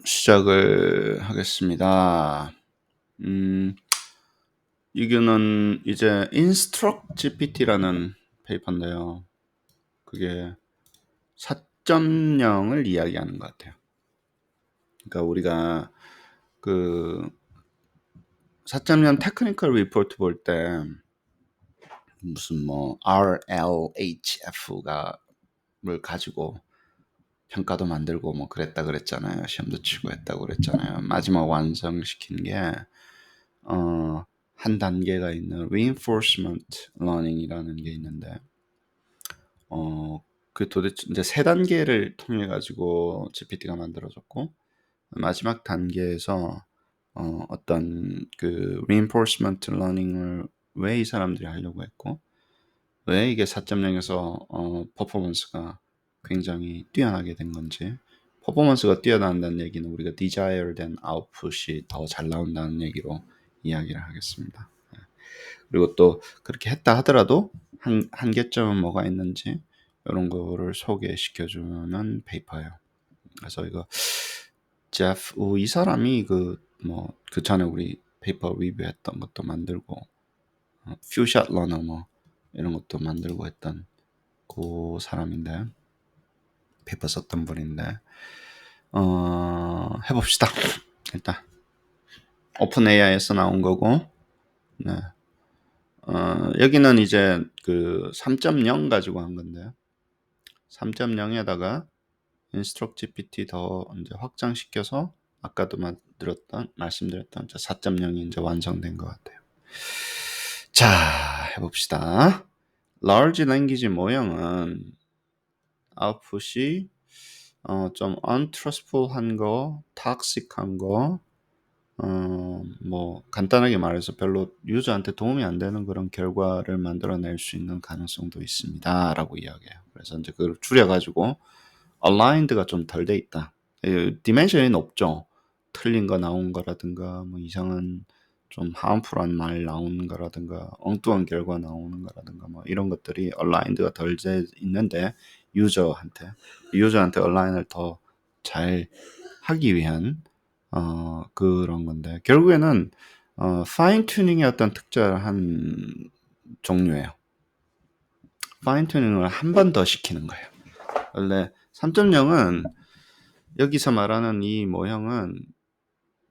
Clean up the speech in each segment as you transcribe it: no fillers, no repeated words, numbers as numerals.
시작을 하겠습니다. 음 이거는 이제 인스트럭 GPT라는 페이퍼인데요. 그게 4.0을 이야기하는 것 같아요. 그러니까 우리가 그 4.0 테크니컬 리포트 볼 때 무슨 뭐 RLHF가 를 가지고 평가도 만들고 뭐 그랬다 그랬잖아요. 시험도 치고 했다고 그랬잖아요. 마지막 완성시킨 게 한 단계가 있는 reinforcement learning이라는 게 있는데 그 도대체 이제 세 단계를 통해 가지고 GPT가 만들어졌고 마지막 단계에서 어떤 그 reinforcement learning을 왜 이 사람들이 하려고 했고 왜 이게 4.0에서 퍼포먼스가 굉장히 뛰어나게 된 건지 퍼포먼스가 뛰어난다는 얘기는 우리가 desired and output이 더 잘 나온다는 얘기로 이야기를 하겠습니다. 그리고 또 그렇게 했다 하더라도 한계점은 뭐가 있는지 이런 거를 소개시켜 주는 페이퍼예요. 그래서 이거 제프 이 사람이 그 전에 우리 페이퍼 리뷰했던 것도 만들고 퓨샷 러너 뭐 이런 것도 만들고 했던 그 사람인데 페이퍼 썼던 분인데 해봅시다. 일단 오픈 AI에서 나온 거고 네. 여기는 이제 그 3.0 가지고 한 건데요. 3.0에다가 인스트럭 GPT 더 이제 확장시켜서 아까도 말씀드렸던 4.0이 이제 완성된 것 같아요. 자, 해봅시다. large language 모형은 아웃풋이 좀 untrustful한 거, toxic한 거, 뭐 간단하게 말해서 별로 유저한테 도움이 안 되는 그런 결과를 만들어낼 수 있는 가능성도 있습니다라고 이야기해요. 그래서 이제 그걸 줄여가지고 aligned가 좀 덜 돼 있다. 디멘션이 높죠. 틀린 거 나온 거라든가 뭐 이상한 좀 harmful한 말 나오는 거라든가 엉뚱한 결과 나오는 거라든가 뭐 이런 것들이 aligned가 덜 돼 있는데 유저한테 align을 더 잘 하기 위한 그런 건데 결국에는 파인 튜닝의 어떤 특별한 종류예요. 파인 튜닝을 한 번 더 시키는 거예요. 원래 3.0은 여기서 말하는 이 모형은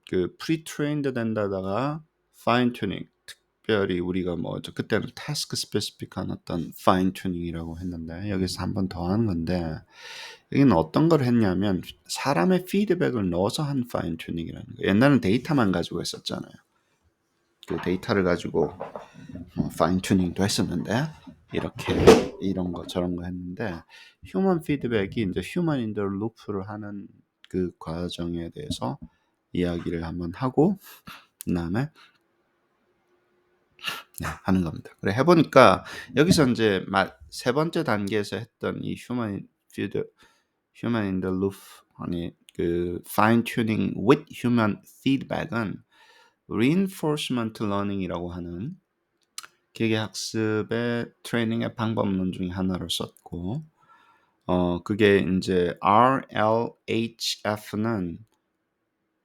그 프리트레인드 된다다가 파인 튜닝 특별히 우리가 그때는 타스크 스페시픽한 어떤 파인 튜닝이라고 했는데 여기서 한 번 더 하는 건데 여기는 어떤 걸 했냐면 사람의 피드백을 넣어서 한 파인 튜닝이라는 거예요. 옛날엔 데이터만 가지고 했었잖아요. 그 데이터를 가지고 파인 튜닝도 했었는데 이렇게 이런 거 저런 거 했는데 휴먼 피드백이 이제 휴먼 인더 루프를 하는 그 과정에 대해서 이야기를 한번 하고 그다음에 하는 겁니다. 그래 해보니까 여기서 이제 세 번째 단계에서 했던 이 휴먼 인더 루프 아니 그 파인 튜닝 with human feedback은 reinforcement learning이라고 하는 기계학습의 트레이닝의 방법론 중에 하나를 썼고 그게 이제 RLHF는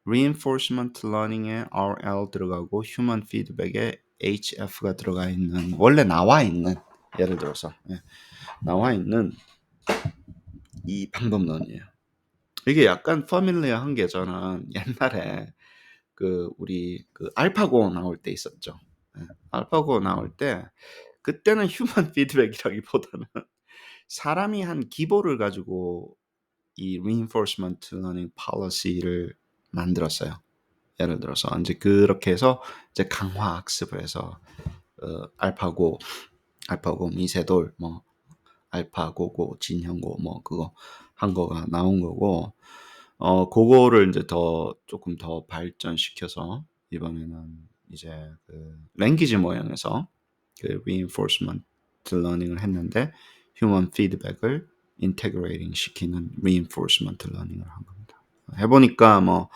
reinforcement learning에 RL 들어가고 human feedback에 HF가 들어가 있는 원래 나와 있는 예를 들어서 나와 있는 이 방법론이에요. 이게 약간 familiar한 게 저는 옛날에 우리 알파고 나올 때 있었죠. 알파고 나올 때 그때는 휴먼 피드백이라기보다는 사람이 한 기보를 가지고 이 reinforcement learning policy를 만들었어요. 예를 들어서 이제 그렇게 해서 이제 강화 학습을 해서 알파고, 미세돌, 뭐 알파고고, 진형고 뭐 그거 한 거가 나온 거고 그거를 이제 조금 더 발전시켜서 이번에는 이제 그 랭귀지 모형에서 그 reinforcement learning을 했는데 human feedback을 integrating 시키는 reinforcement learning을 한 겁니다. 해보니까 뭐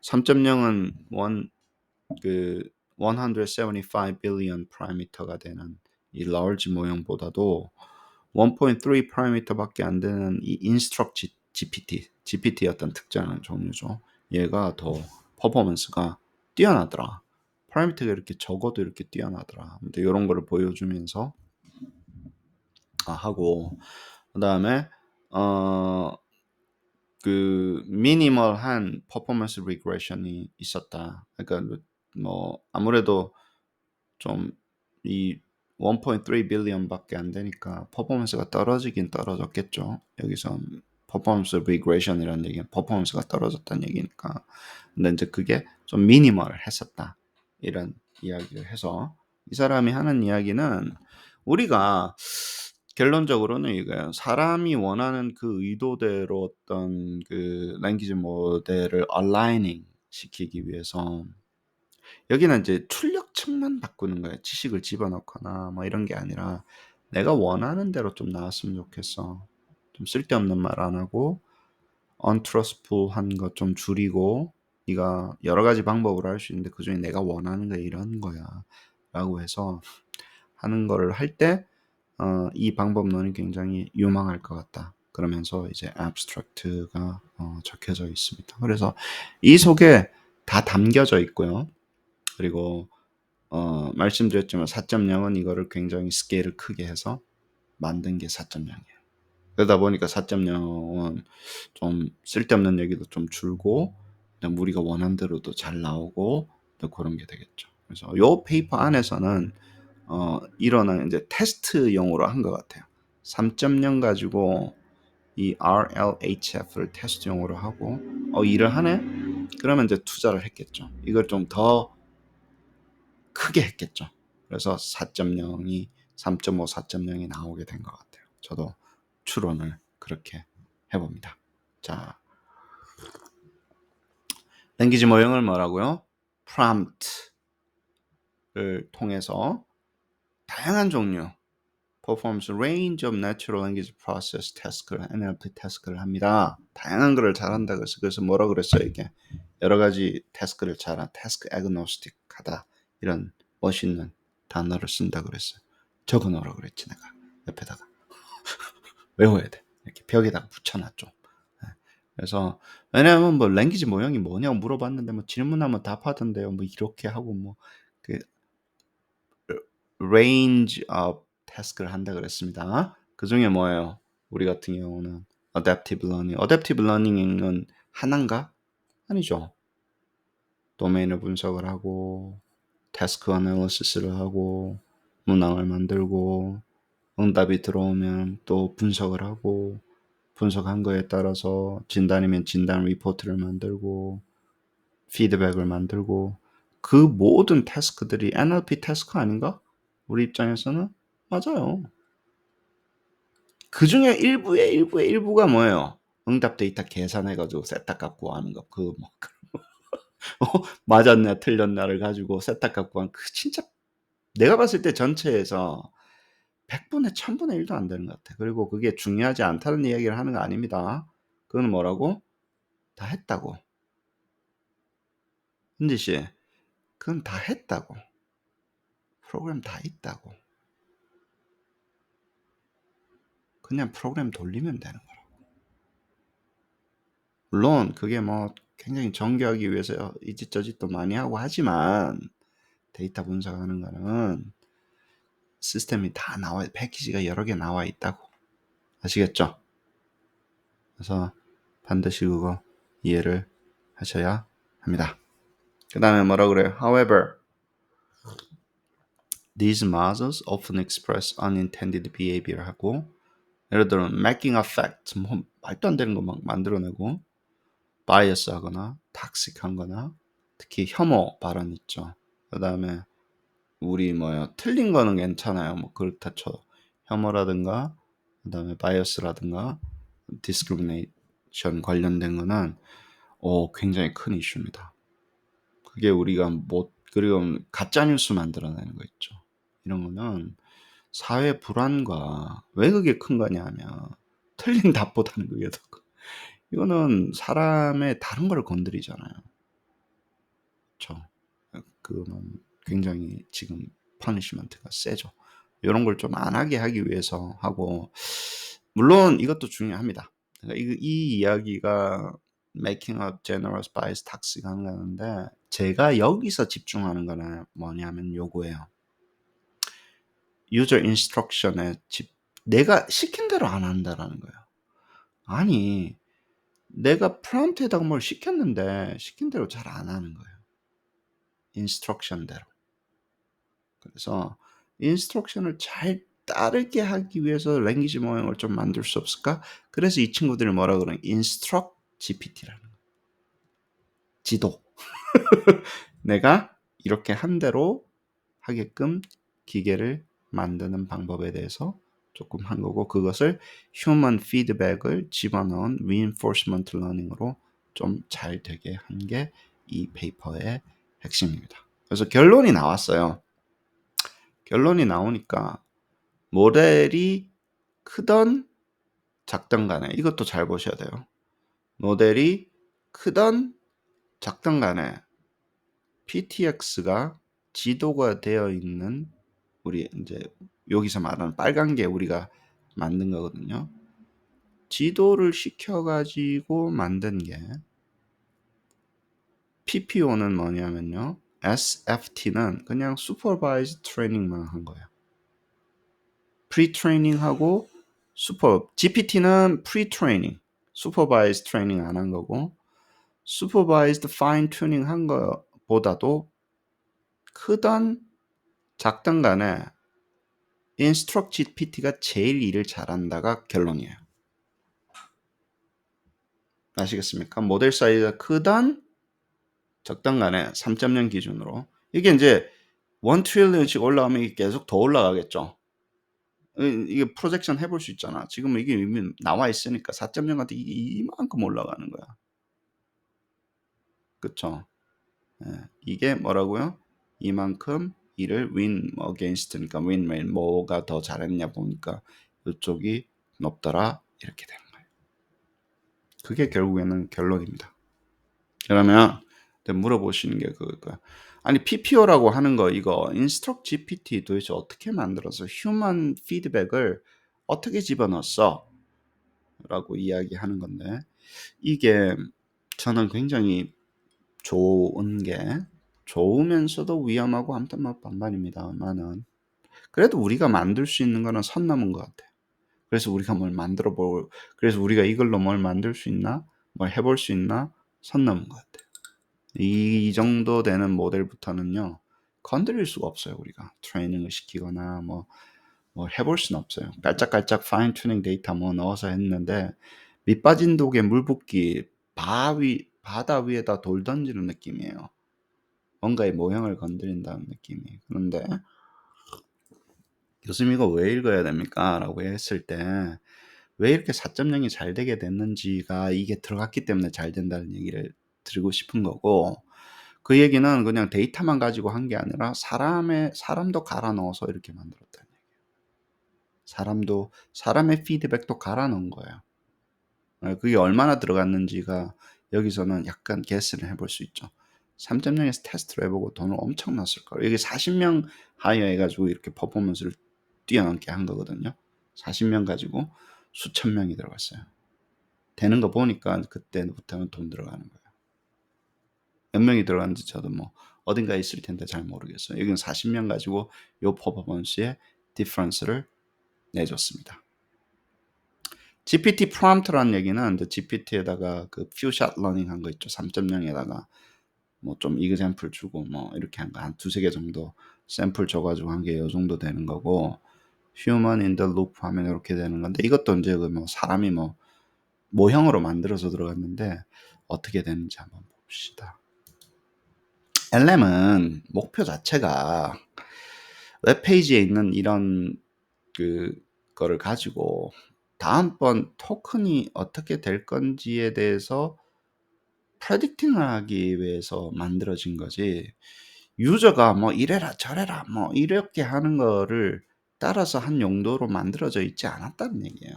3.0은 175 billion parameter가 되는 이 large 모형보다도 1.3 parameter밖에 안 되는 이 instruct GPT 어떤 특정한 종류죠. 얘가 더 퍼포먼스가 뛰어나더라. 파라미터가 이렇게 적어도 이렇게 뛰어나더라. 근데 이런 거를 보여주면서 하고 그다음에 그 미니멀한 퍼포먼스 리그레션이 있었다. 그러니까 뭐 아무래도 좀 이 1.3 빌리언밖에 안 되니까 퍼포먼스가 떨어지긴 떨어졌겠죠. 여기서 퍼포먼스 리그레션이라는 얘기는 퍼포먼스가 떨어졌다는 얘기니까. 근데 이제 그게 좀 미니멀했었다. 이런 이야기를 해서 이 사람이 하는 이야기는 우리가 결론적으로는 이거예요. 사람이 원하는 그 의도대로 어떤 그 랭귀지 모델을 얼라이닝 시키기 위해서 여기는 이제 출력층만 바꾸는 거예요. 지식을 집어넣거나 뭐 이런 게 아니라 내가 원하는 대로 좀 나왔으면 좋겠어. 좀 쓸데없는 말 안 하고 untrustful한 것 좀 줄이고 네가 여러 가지 방법으로 할 수 있는데 그중에 내가 원하는 게 이런 거야 라고 해서 하는 거를 할 때 이 방법론이 굉장히 유망할 것 같다. 그러면서 이제 abstract가 적혀져 있습니다. 그래서 이 속에 다 담겨져 있고요. 그리고 말씀드렸지만 4.0은 이거를 굉장히 스케일을 크게 해서 만든 게 4.0이에요. 그러다 보니까 4.0은 좀 쓸데없는 얘기도 좀 줄고 우리가 원하는 대로도 잘 나오고 또 그런 게 되겠죠. 그래서 요 페이퍼 안에서는 이런 이제 테스트용으로 한 것 같아요. 3.0 가지고 이 RLHF를 테스트용으로 하고 일을 하네? 그러면 이제 투자를 했겠죠. 이걸 좀 더 크게 했겠죠. 그래서 4.0이 3.5, 4.0이 나오게 된 것 같아요. 저도 추론을 그렇게 해봅니다. 자, 랭귀지 모형을 뭐라고요? prompt를 통해서 다양한 종류 performs a range of natural language process task를 NLP 태스크를 합니다. 다양한 거를 잘한다 그래서 뭐라 그랬어요 이게 여러 가지 태스크를 잘한 태스크 agnostic하다 이런 멋있는 단어를 쓴다 그랬어요. 적어놓으라 그랬지 내가 옆에다가 외워야 돼 이렇게 벽에다가 붙여놨죠. 그래서 왜냐하면 뭐 랭귀지 모형이 뭐냐고 물어봤는데 뭐 질문하면 답하던데요. 뭐 이렇게 하고 뭐 그 range of task를 한다 그랬습니다. 그 중에 뭐예요? 우리 같은 경우는 adaptive learning. adaptive learning은 하나인가? 아니죠. 도메인을 분석을 하고 task analysis를 하고 문항을 만들고 응답이 들어오면 또 분석을 하고 분석한 거에 따라서 진단이면 진단 리포트를 만들고 피드백을 만들고 그 모든 태스크들이 NLP 태스크 아닌가? 우리 입장에서는 맞아요. 그 중에 일부의 일부가 뭐예요? 응답 데이터 계산해가지고 세탁 갖고 하는 거. 맞았냐 틀렸냐를 가지고 세탁 갖고 하는 그 진짜 내가 봤을 때 전체에서 100분의 1000분의 1도 안 되는 것 같아. 그리고 그게 중요하지 않다는 이야기를 하는 거 아닙니다. 그건 뭐라고? 다 했다고. 은지 씨, 그건 다 했다고. 프로그램 다 있다고. 그냥 프로그램 돌리면 되는 거라고. 물론 그게 뭐 굉장히 정교하기 위해서 이짓 저짓도 많이 하고 하지만 데이터 분석하는 거는 시스템이 다 나와 패키지가 여러 개 나와 있다고. 아시겠죠? 그래서 반드시 그거 이해를 하셔야 합니다. 그 다음에 뭐라 그래요? However, these models often express unintended behavior 하고 예를 들어 making a fact 뭐 말도 안 되는 거 막 만들어내고 bias 하거나 toxic 거나 특히 혐오 발언 있죠. 그 다음에 우리 틀린 거는 괜찮아요. 뭐 그렇다 쳐. 혐오라든가 그 다음에 바이어스라든가 디스크리미네이션 관련된 거는 굉장히 큰 이슈입니다. 그게 우리가 그리고 가짜 뉴스 만들어내는 거 있죠. 이런 거는 사회 불안과 왜 그게 큰 거냐 하면 틀린 답보다는 그게 더 큰. 이거는 사람의 다른 걸 건드리잖아요. 그렇죠. 그거는 굉장히 지금 퍼니시먼트가 세죠. 이런 걸 좀 안 하게 하기 위해서 하고 물론 이것도 중요합니다. 그러니까 이 이야기가 making a generous bias toxic 하는 거는데 제가 여기서 집중하는 거는 뭐냐면 요거예요. user instruction에 내가 시킨 대로 안 한다라는 거예요. 아니 내가 프롬프트에다가 뭘 시켰는데 시킨 대로 잘 안 하는 거예요. 인스트럭션대로. 그래서 인스트럭션을 잘 따르게 하기 위해서 랭귀지 모형을 좀 만들 수 없을까? 그래서 이 친구들이 뭐라 그러냐? 인스트럭 GPT라는 거예요. 지도. 내가 이렇게 한 대로 하게끔 기계를 만드는 방법에 대해서 조금 한 거고 그것을 휴먼 피드백을 집어넣은 reinforcement learning으로 좀 잘 되게 한 게 이 페이퍼의 핵심입니다. 그래서 결론이 나왔어요. 결론이 나오니까 모델이 크던 작던 간에 이것도 잘 보셔야 돼요. 모델이 크던 작던 간에 PTX가 지도가 되어 있는 우리 이제 여기서 말하는 빨간 게 우리가 만든 거거든요. 지도를 시켜가지고 만든 게 PPO는 뭐냐면요. SFT는 그냥 Supervised Training만 한 거예요. Pre-Training하고 GPT는 Pre-Training, Supervised Training 안 한 거고 Supervised Fine-Tuning 한 거보다도 크던 작던 간에 인스트럭 GPT가 제일 일을 잘한다가 결론이에요. 아시겠습니까? 모델 사이즈가 크던 적던 간에 3.0 기준으로 이게 이제 1 트릴리언씩 올라가면 이게 계속 더 올라가겠죠. 이게 프로젝션 해볼 수 있잖아. 지금 이게 이미 나와 있으니까 4.0한테 이만큼 올라가는 거야. 그쵸? 예, 이게 뭐라고요? 이만큼 일을 win against니까 win 뭐가 더 잘했냐 보니까 이쪽이 높더라 이렇게 되는 거예요. 그게 결국에는 결론입니다. 그러면 물어보시는 게 그거야. 아니 PPO라고 하는 거 이거 인스트럭 GPT 도대체 어떻게 만들어서 휴먼 피드백을 어떻게 집어넣었어? 라고 이야기하는 건데 이게 저는 굉장히 좋은 게 좋으면서도 위험하고 아무튼 뭐 반반입니다만은 그래도 우리가 만들 수 있는 거는 선 넘은 것 같아요. 그래서 우리가 그래서 우리가 이걸로 뭘 만들 수 있나? 뭘 해볼 수 있나? 선 넘은 것 같아요. 이 정도 되는 모델부터는요 건드릴 수가 없어요. 우리가 트레이닝을 시키거나 뭐 해볼 수는 없어요. 깔짝깔짝 파인 튜닝 데이터 뭐 넣어서 했는데 밑 빠진 독에 물 붓기 바다 위에다 돌 던지는 느낌이에요. 뭔가의 모형을 건드린다는 느낌이. 그런데 교수님 이거 왜 읽어야 됩니까? 라고 했을 때 왜 이렇게 4.0이 잘 되게 됐는지가 이게 들어갔기 때문에 잘 된다는 얘기를 드리고 싶은 거고 그 얘기는 그냥 데이터만 가지고 한 게 아니라 사람도 갈아 넣어서 이렇게 만들었다는 얘기예요. 사람의 피드백도 갈아 넣은 거예요. 그게 얼마나 들어갔는지가 여기서는 약간 게스를 해볼 수 있죠. 3.0에서 테스트를 해보고 돈을 엄청 넣었을 거예요. 여기 40명 하이어 해가지고 이렇게 퍼포먼스를 뛰어넘게 한 거거든요. 40명 가지고 수천 명이 들어갔어요. 되는 거 보니까 그때부터는 돈 들어가는 거예요. 몇 명이 들어갔는지 저도 뭐 어딘가에 있을 텐데 잘 모르겠어요. 여기는 40명 가지고 요 퍼포먼스의 디퍼런스를 내줬습니다. GPT prompt라는 얘기는 GPT에다가 그 퓨샷 러닝 한 거 있죠. 3.0에다가 뭐 좀 이그샘플 주고 뭐 이렇게 한 거 한 두세 개 정도 샘플 줘가지고 한 게 요 정도 되는 거고 human in the loop 하면 이렇게 되는 건데 이것도 이제 그 뭐 사람이 뭐 모형으로 만들어서 들어갔는데 어떻게 되는지 한번 봅시다. LM은 목표 자체가 웹페이지에 있는 이런 거를 가지고 다음번 토큰이 어떻게 될 건지에 대해서 프레딕팅을 하기 위해서 만들어진 거지 유저가 뭐 이래라 저래라 뭐 이렇게 하는 거를 따라서 한 용도로 만들어져 있지 않았다는 얘기예요.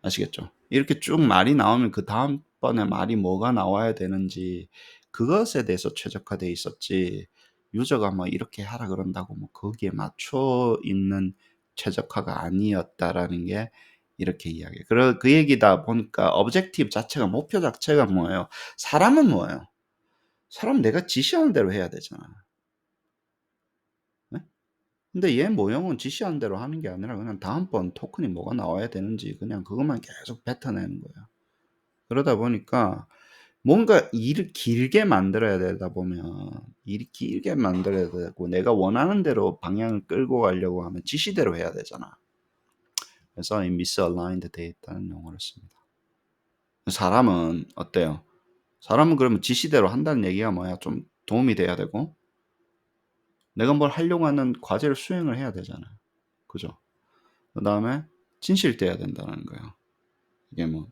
아시겠죠? 이렇게 쭉 말이 나오면 그 다음번에 말이 뭐가 나와야 되는지 그것에 대해서 최적화되어 있었지 유저가 뭐 이렇게 하라 그런다고 뭐 거기에 맞춰 있는 최적화가 아니었다라는 게 이렇게 이야기해요. 그 얘기다 보니까 objective 자체가 목표 자체가 뭐예요? 사람은 뭐예요? 사람 내가 지시하는 대로 해야 되잖아. 네? 근데 얘 모형은 지시하는 대로 하는 게 아니라 그냥 다음번 토큰이 뭐가 나와야 되는지 그냥 그것만 계속 뱉어내는 거예요. 그러다 보니까 뭔가 일을 길게 만들어야 되다 보면 일이 길게 만들어야 되고 내가 원하는 대로 방향을 끌고 가려고 하면 지시대로 해야 되잖아. 그래서 이 misaligned 돼 있다는 용어를 씁니다. 사람은 어때요? 사람은 그러면 지시대로 한다는 얘기가 뭐야? 좀 도움이 돼야 되고 내가 뭘 하려고 하는 과제를 수행을 해야 되잖아요. 그죠? 그다음에 진실돼야 된다는 거예요. 이게 뭐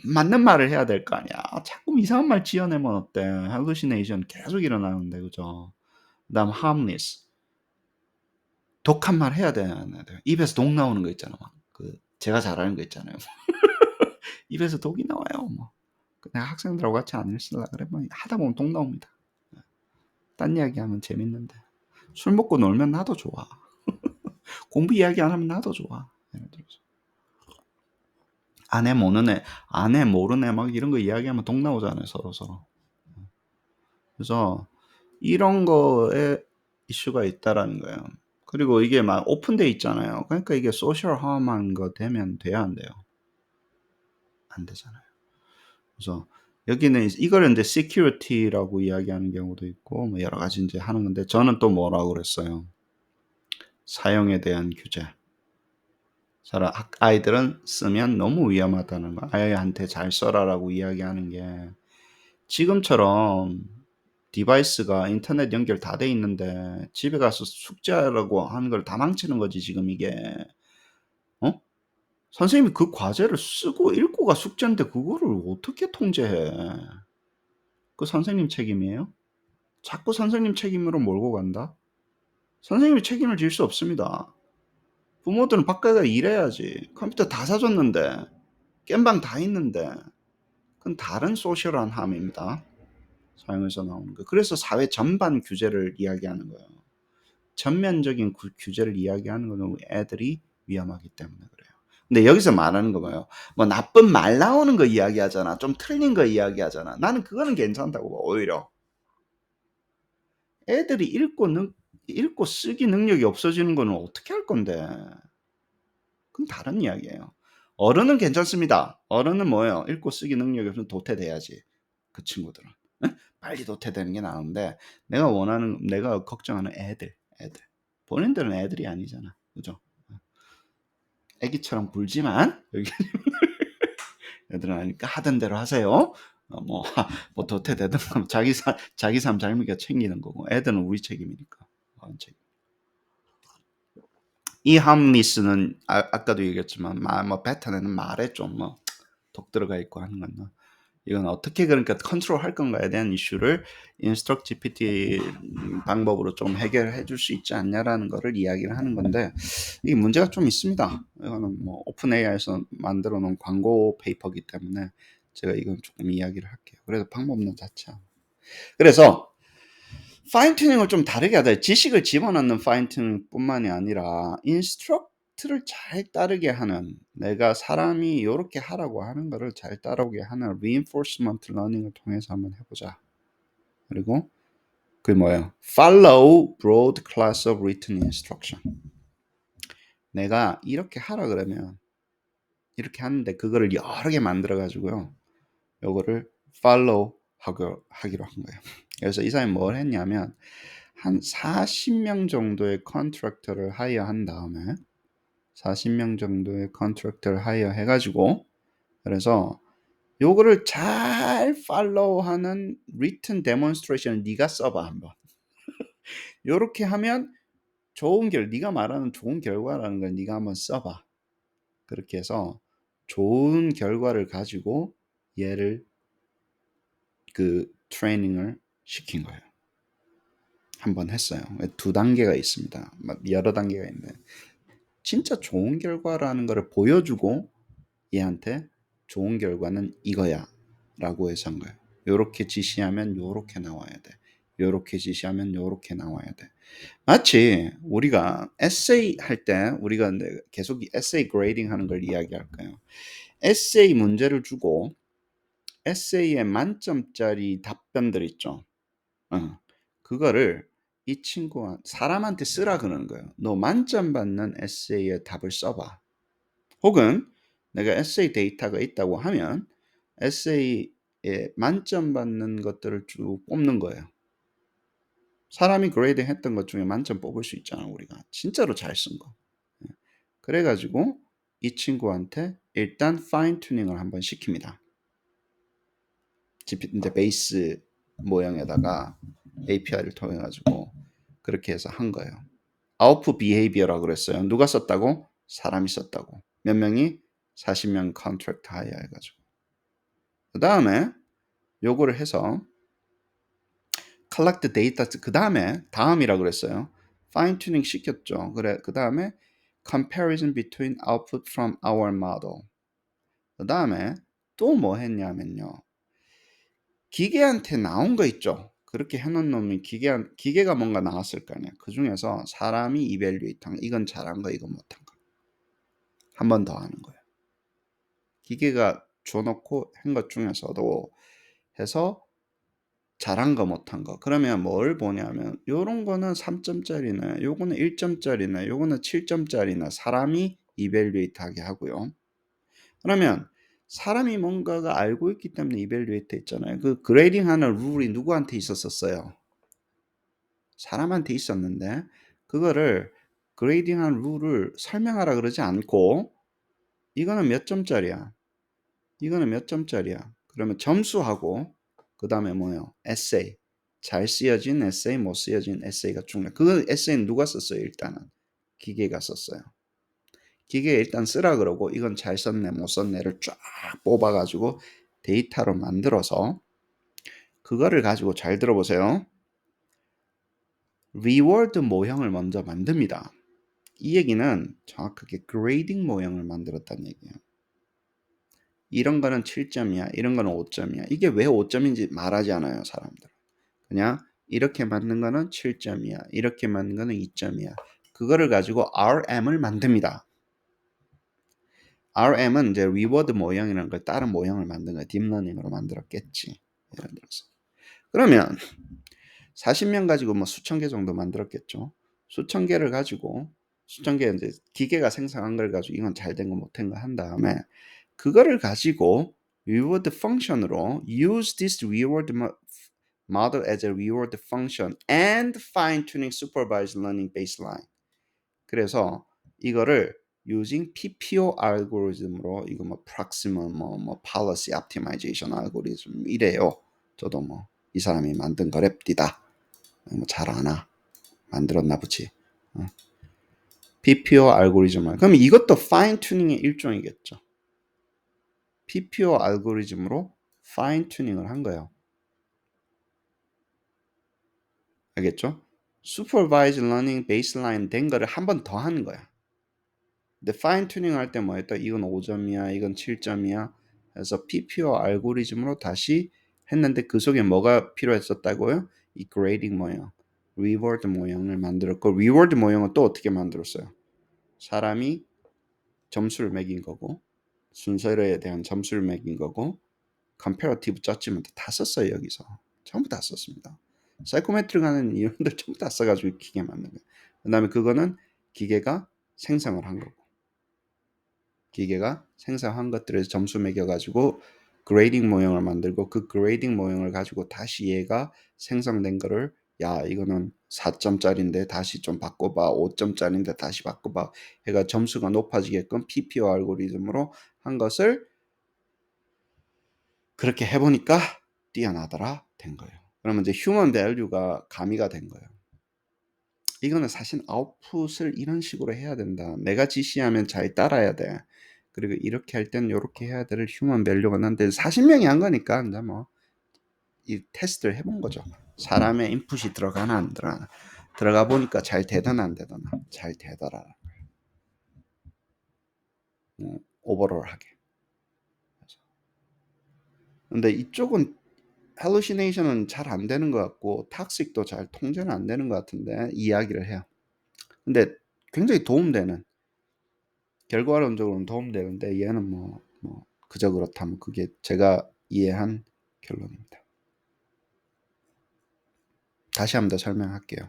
맞는 말을 해야 될 거 아니야. 자꾸 이상한 말 지어내면 어때? hallucination 계속 일어나는데 그죠? 그다음 harmless 독한 말 해야 되는 데 입에서 독 나오는 거 있잖아. 막 그 제가 잘하는 거 있잖아요. 입에서 독이 나와요. 뭐 내가 학생들하고 같이 안 있으려 그러면 하다 보면 독 나옵니다. 딴 이야기하면 재밌는데 술 먹고 놀면 나도 좋아. 공부 이야기 안 하면 나도 좋아. 예를 들어서 아내 모르네 막 이런 거 이야기하면 독 나오잖아요. 서로. 그래서 이런 거에 이슈가 있다라는 거예요. 그리고 이게 막 오픈돼 있잖아요. 그러니까 이게 소셜 하만 거 되면 돼야 안 돼요? 안 되잖아요. 그래서 여기는 이걸 이제 security라고 이야기하는 경우도 있고 뭐 여러 가지 이제 하는 건데 저는 또 뭐라고 그랬어요? 사용에 대한 규제. 아이들은 쓰면 너무 위험하다는 거. 아이한테 잘 써라라고 이야기하는 게 지금처럼 디바이스가 인터넷 연결 다 돼 있는데 집에 가서 숙제하라고 하는 걸 다 망치는 거지 지금 이게. 어? 선생님이 그 과제를 쓰고 읽고가 숙제인데 그거를 어떻게 통제해? 그 선생님 책임이에요? 자꾸 선생님 책임으로 몰고 간다? 선생님이 책임을 질 수 없습니다. 부모들은 밖에 가 일해야지. 컴퓨터 다 사줬는데, 겜방 다 있는데, 그건 다른 소셜한 함입니다. 사용해서 나오는 거. 그래서 사회 전반 규제를 이야기하는 거예요. 전면적인 규제를 이야기하는 거는 애들이 위험하기 때문에 그래요. 근데 여기서 말하는 거 뭐예요? 뭐 나쁜 말 나오는 거 이야기하잖아. 좀 틀린 거 이야기하잖아. 나는 그거는 괜찮다고 봐, 오히려. 애들이 읽고 쓰기 능력이 없어지는 거는 어떻게 할 건데? 그건 다른 이야기예요. 어른은 괜찮습니다. 어른은 뭐예요? 읽고 쓰기 능력이 없으면 도태돼야지. 그 친구들은. 응? 빨리 도태되는 게 나은데 내가 걱정하는 애들. 본인들은 애들이 아니잖아. 그죠? 애기처럼 굴지만 여기 애들은 아니까 하던 대로 하세요. 뭐 도태되든 자기 삶 자기가 챙기는 거고 애들은 우리 책임이니까. 이 함리스는 아까도 얘기했지만 뭐 뱉어내는 말에 좀 뭐 독 들어가 있고 하는 건 이건 어떻게 그러니까 컨트롤할 건가에 대한 이슈를 인스트럭트 GPT 방법으로 좀 해결해 줄 수 있지 않냐라는 거를 이야기를 하는 건데 이게 문제가 좀 있습니다. 이거는 뭐 오픈 AI에서 만들어 놓은 광고 페이퍼이기 때문에 제가 이건 조금 이야기를 할게요. 그래서 방법론 자체야. 그래서 파인 튜닝을 좀 다르게 하다. 지식을 집어넣는 파인 튜닝뿐만이 아니라 인스트럭트를 잘 따르게 하는 내가 사람이 이렇게 하라고 하는 거를 잘 따르게 하는 reinforcement learning을 통해서 한번 해보자. 그리고 그게 뭐예요? Follow broad class of written instruction. 내가 이렇게 하라 그러면 이렇게 하는데 그거를 여러 개 만들어 가지고요. 요거를 follow 하기로 한 거예요. 그래서 이 사람이 뭘 했냐면 한 40명 정도의 컨트랙터를 하이어한 다음에 40명 정도의 컨트랙터를 하이어 해가지고 그래서 요거를 잘 팔로우하는 written demonstration을 네가 써봐 한번. 요렇게 하면 네가 말하는 좋은 결과라는 걸 네가 한번 써봐. 그렇게 해서 좋은 결과를 가지고 얘를 그 트레이닝을 시킨 거예요. 한번 했어요. 두 단계가 있습니다. 여러 단계가 있는데 진짜 좋은 결과라는 거를 보여주고 얘한테 좋은 결과는 이거야 라고 해서 한 거예요. 요렇게 지시하면 요렇게 나와야 돼. 요렇게 지시하면 요렇게 나와야 돼. 마치 우리가 에세이 할 때 우리가 계속 이 에세이 그레이딩 하는 걸 이야기할까요? 에세이 문제를 주고 에세이에 만점짜리 답변들 있죠. 그거를 이 친구가 사람한테 쓰라 그러는 거예요. 너 만점 받는 에세이의 답을 써봐. 혹은 내가 에세이 데이터가 있다고 하면 에세이에 만점 받는 것들을 쭉 뽑는 거예요. 사람이 그레이딩 했던 것 중에 만점 뽑을 수 있잖아, 우리가. 진짜로 잘 쓴 거. 그래가지고 이 친구한테 일단 파인 튜닝을 한번 시킵니다. 이제 베이스 모형에다가 API를 통해 가지고 그렇게 해서 한 거예요. 아웃풋 비헤이비어라고 그랬어요. 누가 썼다고? 사람이 썼다고. 몇 명이? 40명 컨트랙트 하이어 해가지고. 그 다음에 요거를 해서 collect data, 그 다음에 다음이라고 그랬어요. fine tuning 시켰죠. 그래, 그 다음에 comparison between output from our model. 그 다음에 또 뭐 했냐면요. 기계한테 나온 거 있죠. 그렇게 해놓은 놈이 기계가 뭔가 나왔을 거 아니야. 그 중에서 사람이 이벨리에이트 한 거, 이건 잘한 거, 이건 못한 거. 한 번 더 하는 거예요. 기계가 줘놓고 한 것 중에서도 해서 잘한 거 못한 거. 그러면 뭘 보냐면 요런 거는 3점짜리네, 요거는 1점짜리네, 요거는 7점짜리네. 사람이 이벨리에이트 하게 하고요. 그러면 사람이 뭔가가 알고 있기 때문에 이벨리에이트 했잖아요. 그 그레이딩 하는 룰이 누구한테 있었어요? 사람한테 있었는데 그거를 그레이딩한 룰을 설명하라 그러지 않고 이거는 몇 점짜리야? 이거는 몇 점짜리야? 그러면 점수하고 그 다음에 뭐예요? 에세이. 잘 쓰여진 에세이, 못 쓰여진 에세이가 중요해. 그 에세이는 누가 썼어요? 일단은 기계가 썼어요. 기계에 일단 쓰라 그러고 이건 잘 썼네, 못 썼네를 쫙 뽑아가지고 데이터로 만들어서 그거를 가지고 잘 들어보세요. 리워드 모형을 먼저 만듭니다. 이 얘기는 정확하게 그레이딩 모형을 만들었다는 얘기예요. 이런 거는 7점이야. 이런 거는 5점이야. 이게 왜 5점인지 말하지 않아요, 사람들. 그냥 이렇게 만든 거는 7점이야. 이렇게 만든 거는 2점이야. 그거를 가지고 RM을 만듭니다. RM은 이제 리워드 모형이라는 걸 다른 모형을 만든 거야. 딥러닝으로 만들었겠지. 예를 들어서. 그러면 40명 가지고 뭐 수천 개 정도 만들었겠죠. 수천 개를 가지고 수천 개 이제 기계가 생성한 걸 가지고 이건 잘 된 거 못한 거 한 다음에 그거를 가지고 reward function으로 use this reward model as a reward function and fine tuning supervised learning baseline. 그래서 이거를 using PPO 알고리즘으로 이거 뭐 proximal 뭐 policy optimization 알고리즘 이래요. 저도 뭐 이 사람이 만든 거랍디다. 뭐 잘 아나 만들었나 보지. PPO 알고리즘을 그럼 이것도 파인 튜닝의 일종이겠죠. PPO 알고리즘으로 파인 튜닝을 한 거예요. 알겠죠? Supervised Learning Baseline 된 거를 한 번 더 하는 거야. 근데 파인 튜닝 할 때 뭐 했다? 이건 5점이야, 이건 7점이야. 그래서 PPO 알고리즘으로 다시 했는데 그 속에 뭐가 필요했었다고요? 이 그레이딩 모형, 리워드 모형을 만들었고 리워드 모형은 또 어떻게 만들었어요? 사람이 점수를 매긴 거고 순서에 대한 점수를 매긴 거고 컴패러티브 저지먼트 다 썼어요. 여기서 전부 다 썼습니다. 사이코메트릭 하는 이론들 전부 다 써가지고 기계 만든 거예요. 그 다음에 그거는 기계가 생성을 한 거고 기계가 생성한 것들에서 점수 매겨가지고 그레이딩 모형을 만들고 그 그레이딩 모형을 가지고 다시 얘가 생성된 거를 야 이거는 4점짜리인데 다시 좀 바꿔봐 5점짜리인데 다시 바꿔봐 해가 점수가 높아지게끔 PPO 알고리즘으로 한 것을 그렇게 해보니까 뛰어나더라 된 거예요. 그러면 이제 휴먼 밸류가 가미가 된 거예요. 이거는 사실 아웃풋을 이런 식으로 해야 된다. 내가 지시하면 잘 따라야 돼. 그리고 이렇게 할 때는 이렇게 해야 될 휴먼 밸류가 난데 40명이 한 거니까 이제 뭐 이 테스트를 해본 거죠. 사람의 인풋이 들어가나 안 들어가나. 들어가 보니까 잘 되더나 안 되더나. 잘 되더라. 오버롤하게. 근데 이쪽은 hallucination은 잘 안 되는 것 같고 탁식도 잘 통제는 안 되는 것 같은데 이야기를 해요. 근데 굉장히 도움되는, 결과론적으로는 도움되는데 얘는 그저 그렇다면 그게 제가 이해한 결론입니다. 다시 한번 더 설명할게요.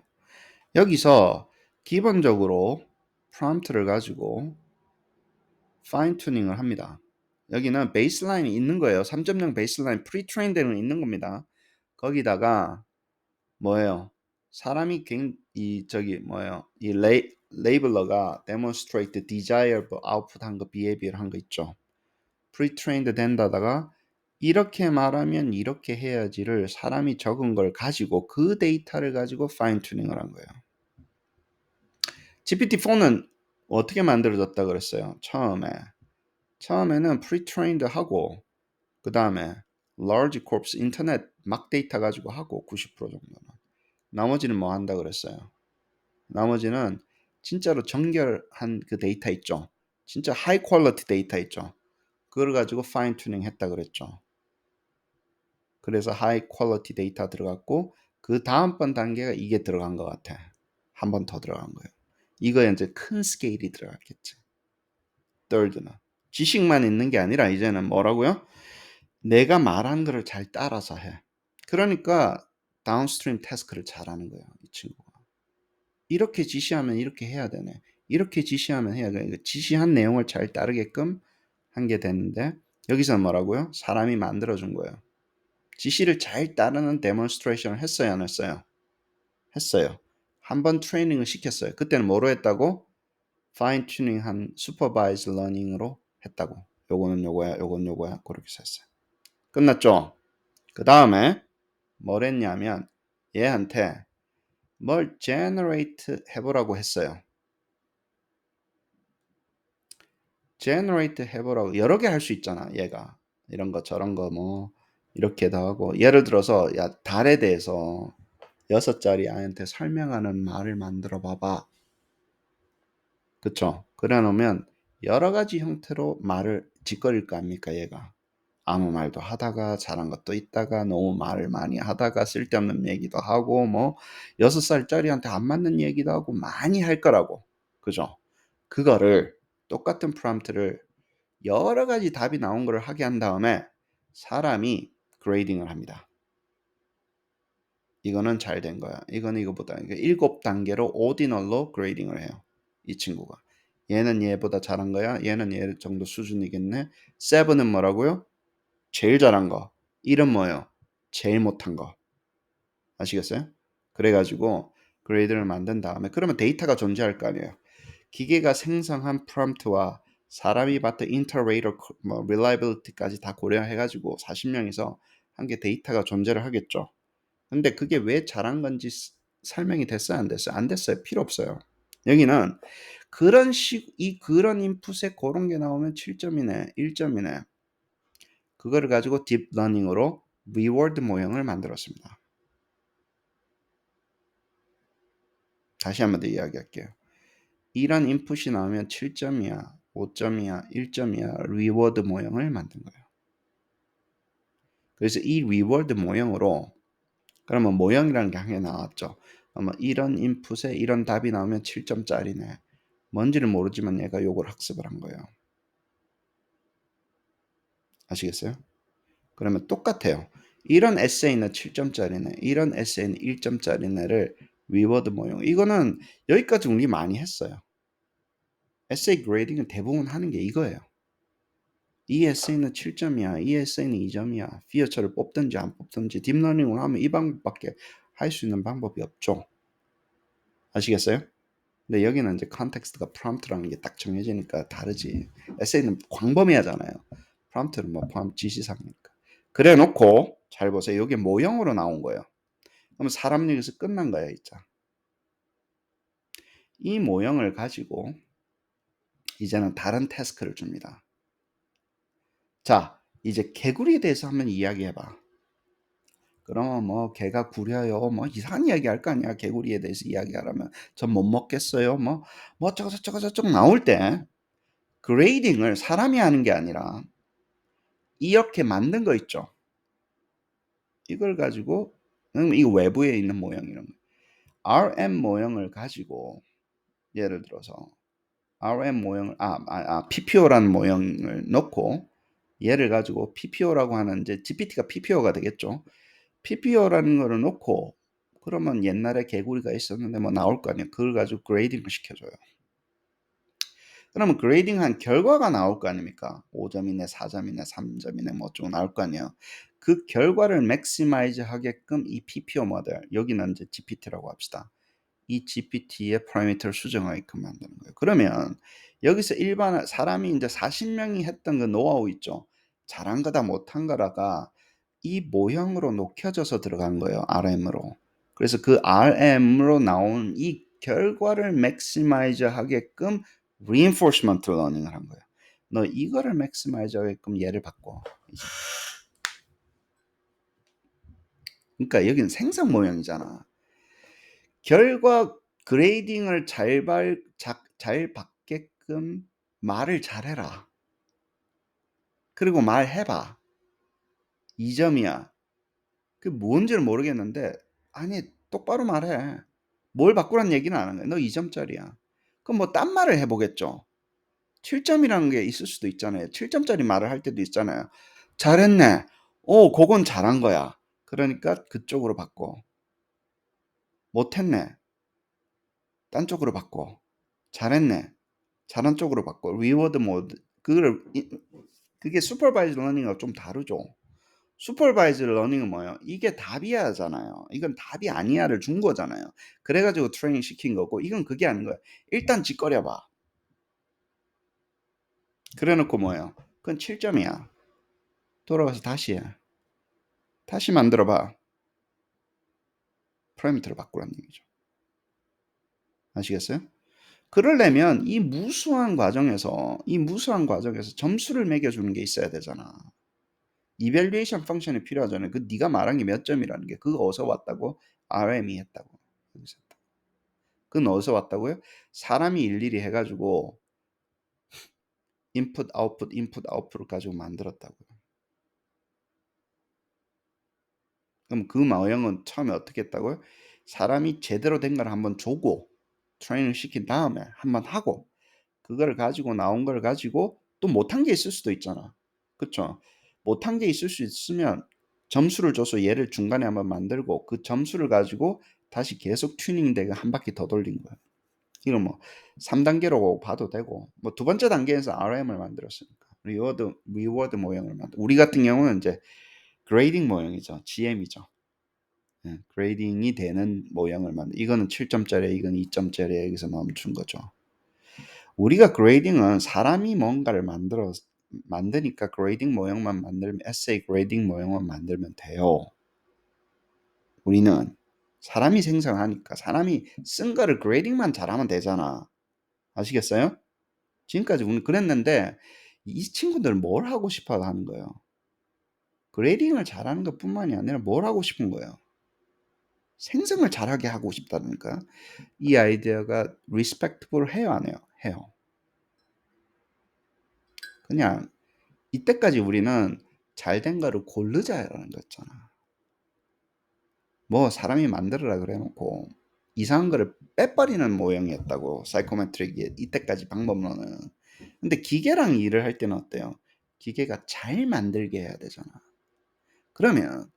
여기서 기본적으로 프롬프트를 가지고 파인 튜닝을 합니다. 여기는 베이스라인이 있는 거예요. 3.0 베이스라인 프리트레인 되는 있는 겁니다. 거기다가 뭐예요? 사람이 이 레이블러가 demonstrate desirable output 한 거, behavior 한 거 있죠. pre-trained 된다다가 이렇게 말하면 이렇게 해야지를 사람이 적은 걸 가지고 그 데이터를 가지고 파인 튜닝을 한 거예요. GPT-4는 어떻게 만들어졌다 그랬어요? 처음에는 pre-trained 하고 그 다음에 large corpus 인터넷 막 데이터 가지고 하고 90% 정도는 나머지는 뭐 한다 그랬어요? 나머지는 진짜로 정결한 그 데이터 있죠. 진짜 하이 퀄리티 데이터 있죠. 그걸 가지고 파인 튜닝 했다 그랬죠. 그래서 하이 퀄리티 데이터 들어갔고 그 다음번 단계가 이게 들어간 것 같아. 한 번 더 들어간 거예요. 이거에 이제 큰 스케일이 들어갔겠지. third는 지식만 있는 게 아니라 이제는 뭐라고요? 내가 말한 거를 잘 따라서 해. 그러니까 다운스트림 태스크를 잘하는 거예요. 이 친구가. 이렇게 지시하면 이렇게 해야 되네. 이렇게 지시하면 해야 되네. 지시한 내용을 잘 따르게끔 한 게 되는데 여기서 뭐라고요? 사람이 만들어준 거예요. 지시를 잘 따르는 데몬스트레이션을 했어요, 안 했어요? 했어요. 한번 트레이닝을 시켰어요. 그때는 뭐로 했다고? 파인 튜닝한 슈퍼바이즈 러닝으로 했다고. 요거는 요거야, 요건 요거야. 그렇게 했어요. 끝났죠? 그 다음에 뭘 했냐면 얘한테 뭘 generate 해보라고 했어요. generate 해보라고 여러 개 할 수 있잖아, 얘가. 이런 거 저런 거 뭐 이렇게도 하고 예를 들어서 야 달에 대해서 6자리 아이한테 설명하는 말을 만들어 봐봐. 그쵸? 그래 놓으면 여러 가지 형태로 말을 짓거릴 거 아닙니까, 얘가. 아무 말도 하다가 잘한 것도 있다가 너무 말을 많이 하다가 쓸데없는 얘기도 하고 뭐 6살짜리한테 안 맞는 얘기도 하고 많이 할 거라고. 그죠? 그거를 똑같은 프롬프트를 여러 가지 답이 나온 걸 하게 한 다음에 사람이 그레이딩을 합니다. 이거는 잘 된 거야. 이거는 이거보다 7단계로 오디널로 그레이딩을 해요. 이 친구가. 얘는 얘보다 잘한 거야. 얘는 얘 정도 수준이겠네. 7은 뭐라고요? 제일 잘한 거. 1은 뭐예요? 제일 못한 거. 아시겠어요? 그래가지고 그레이드를 만든 다음에 그러면 데이터가 존재할 거 아니에요. 기계가 생성한 프롬프트와 사람이 봤던 인터레이터 릴라이빌리티까지 다 고려해가지고 40명이서 한 게 데이터가 존재를 하겠죠. 근데 그게 왜 잘한 건지 설명이 됐어요, 안 됐어요? 안 됐어요. 필요 없어요. 여기는 그런 인풋에 그런 게 나오면 7점이네, 1점이네. 그거를 가지고 딥러닝으로 리워드 모형을 만들었습니다. 다시 한번 더 이야기할게요. 이런 인풋이 나오면 7점이야, 5점이야, 1점이야 리워드 모형을 만든 거예요. 그래서 이 리워드 모형으로 그러면 모형이라는 게 한 개 나왔죠. 아마 이런 인풋에 이런 답이 나오면 7점짜리네. 뭔지를 모르지만 얘가 요걸 학습을 한 거예요. 아시겠어요? 그러면 똑같아요. 이런 에세이는 7점짜리네. 이런 에세이는 1점짜리네를 리워드 모형. 이거는 여기까지 우리 많이 했어요. 에세이 그레이딩은 대부분 하는 게 이거예요. 이 에세이는 7점이야. 이 에세이는 2점이야. 피어처를 뽑든지 안 뽑든지 딥러닝으로 하면 이 방법밖에 할 수 있는 방법이 없죠. 아시겠어요? 근데 여기는 이제 컨텍스트가 프롬프트라는 게 딱 정해지니까 다르지. 에세이는 광범위하잖아요. 프롬프트는 뭐 포함 지시사항이니까. 그래 놓고 잘 보세요. 여기 모형으로 나온 거예요. 그러면 사람 얘기에서 끝난 거야, 진짜. 이 모형을 가지고 이제는 다른 태스크를 줍니다. 자, 이제 개구리에 대해서 한번 이야기해봐. 그러면 뭐 개가 구려요. 뭐 이상한 이야기 할 거 아니야. 개구리에 대해서 이야기하려면 전 못 먹겠어요. 뭐 어쩌고 저쩌고 저쩌고 나올 때 그레이딩을 사람이 하는 게 아니라 이렇게 만든 거 있죠. 이걸 가지고 이거 외부에 있는 모양 이런 거. RM 모형을 가지고 예를 들어서 RM 모형을 PPO라는 모형을 넣고 얘를 가지고 PPO라고 하는 이제 GPT가 PPO가 되겠죠. PPO라는 거를 놓고 그러면 옛날에 개구리가 있었는데 뭐 나올 거 아니에요. 그걸 가지고 그레이딩을 시켜줘요. 그러면 그레이딩한 결과가 나올 거 아닙니까? 5점이네, 4점이네, 3점이네 뭐 쭉 나올 거 아니에요. 그 결과를 맥시마이즈 하게끔 이 PPO 모델, 여기는 이제 GPT라고 합시다. 이 GPT의 파라미터를 수정하게끔 만드는 거예요. 그러면 여기서 일반 사람이 이제 40명이 했던 그 노하우 있죠. 잘한 거다 못한 거라가 이 모형으로 녹여져서 들어간 거예요. RM으로. 그래서 그 RM으로 나온 이 결과를 맥시마이즈 하게끔 reinforcement learning을 한 거예요. 너 이거를 맥시마이즈 하게끔 얘를 바꿔. 그러니까 여기는 생성 모형이잖아. 결과 그레이딩을 잘 받게끔 말을 잘해라. 그리고 말해봐. 2점이야. 그게 뭔지를 모르겠는데 아니 똑바로 말해. 뭘 바꾸란 얘기는 안 하는 거야. 너 2점짜리야. 그럼 뭐 딴 말을 해보겠죠. 7점이라는 게 있을 수도 있잖아요. 7점짜리 말을 할 때도 있잖아요. 잘했네. 그건 잘한 거야. 그러니까 그쪽으로 바꿔. 못했네. 딴 쪽으로 바꿔. 잘했네. 잘한 쪽으로 바꿔. 리워드 모드. 그게 슈퍼바이즈 러닝하고 좀 다르죠. 슈퍼바이즈 러닝은 뭐예요? 이게 답이야잖아요. 이건 답이 아니야를 준 거잖아요. 그래가지고 트레이닝 시킨 거고 이건 그게 아닌 거야. 일단 짓거려봐. 그래놓고 뭐예요? 그건 7점이야. 돌아가서 다시 해. 다시 만들어봐. 파라미터를 바꾸라는 얘기죠. 아시겠어요? 그러려면 이 무수한 과정에서 점수를 매겨주는 게 있어야 되잖아. 이밸류에이션 펑션이 필요하잖아요. 그 네가 말한 게 몇 점이라는 게 그거 어디서 왔다고? RM이 했다고. 그건 어디서 왔다고요? 사람이 일일이 해가지고 인풋 아웃풋을 가지고 만들었다고요. 그럼 그 모형은 처음에 어떻게 했다고요? 사람이 제대로 된 걸 한번 주고 트레이닝 시킨 다음에 한번 하고 그거를 가지고 나온 걸 가지고 또 못한 게 있을 수도 있잖아. 그쵸? 못한 게 있을 수 있으면 점수를 줘서 얘를 중간에 한번 만들고 그 점수를 가지고 다시 계속 튜닝 되게 한 바퀴 더 돌린 거야. 이건 뭐 3단계로 봐도 되고 뭐 두 번째 단계에서 RM을 만들었으니까 리워드 모형을 우리 같은 경우는 이제 그레이딩 모형이죠. GM이죠. 그레이딩이 되는 모형을 이거는 7점짜리 이건 2점짜리 여기서 멈춘 거죠. 우리가 그레이딩은 사람이 뭔가를 만드니까 그레이딩 모형만 만들면 에세이 그레이딩 모형만 만들면 돼요. 우리는 사람이 생성하니까 사람이 쓴 거를 그레이딩만 잘하면 되잖아. 아시겠어요? 지금까지 우리는 그랬는데 이 친구들은 뭘 하고 싶어 하는 거예요? 그레이딩을 잘하는 것뿐만이 아니라 뭘 하고 싶은 거예요? 생성을 잘하게 하고 싶다니까. 이 아이디어가 리스펙트블 해요, 안 해요? 해요. 그냥 이때까지 우리는 잘된 거를 고르자라는 거였잖아. 뭐 사람이 만들어라 그래놓고 이상한 거를 빼버리는 모형이었다고 사이코메트릭이 이때까지 방법론은. 근데 기계랑 일을 할 때는 어때요? 기계가 잘 만들게 해야 되잖아. 그러면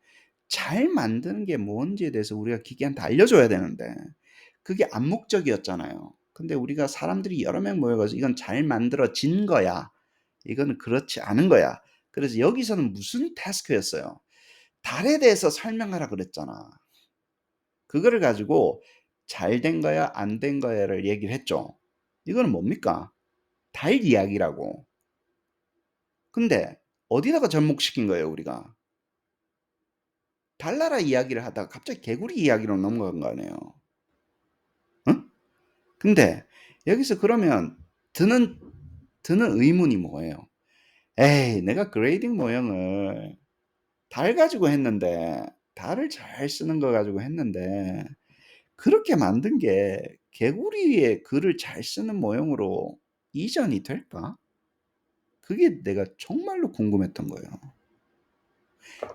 잘 만드는 게 뭔지에 대해서 우리가 기계한테 알려줘야 되는데 그게 암묵적이었잖아요. 근데 우리가 사람들이 여러 명 모여가지고 이건 잘 만들어진 거야. 이거는 그렇지 않은 거야. 그래서 여기서는 무슨 태스크였어요? 달에 대해서 설명하라 그랬잖아. 그거를 가지고 잘 된 거야, 안 된 거야를 얘기를 했죠. 이거는 뭡니까? 달 이야기라고. 근데 어디다가 접목시킨 거예요, 우리가? 달나라 이야기를 하다가 갑자기 개구리 이야기로 넘어간 거 아니에요. 응? 근데 여기서 그러면 드는 의문이 뭐예요? 에이, 내가 그레이딩 모형을 달 가지고 했는데, 달을 잘 쓰는 거 가지고 했는데, 그렇게 만든 게 개구리의 글을 잘 쓰는 모형으로 이전이 될까? 그게 내가 정말로 궁금했던 거예요.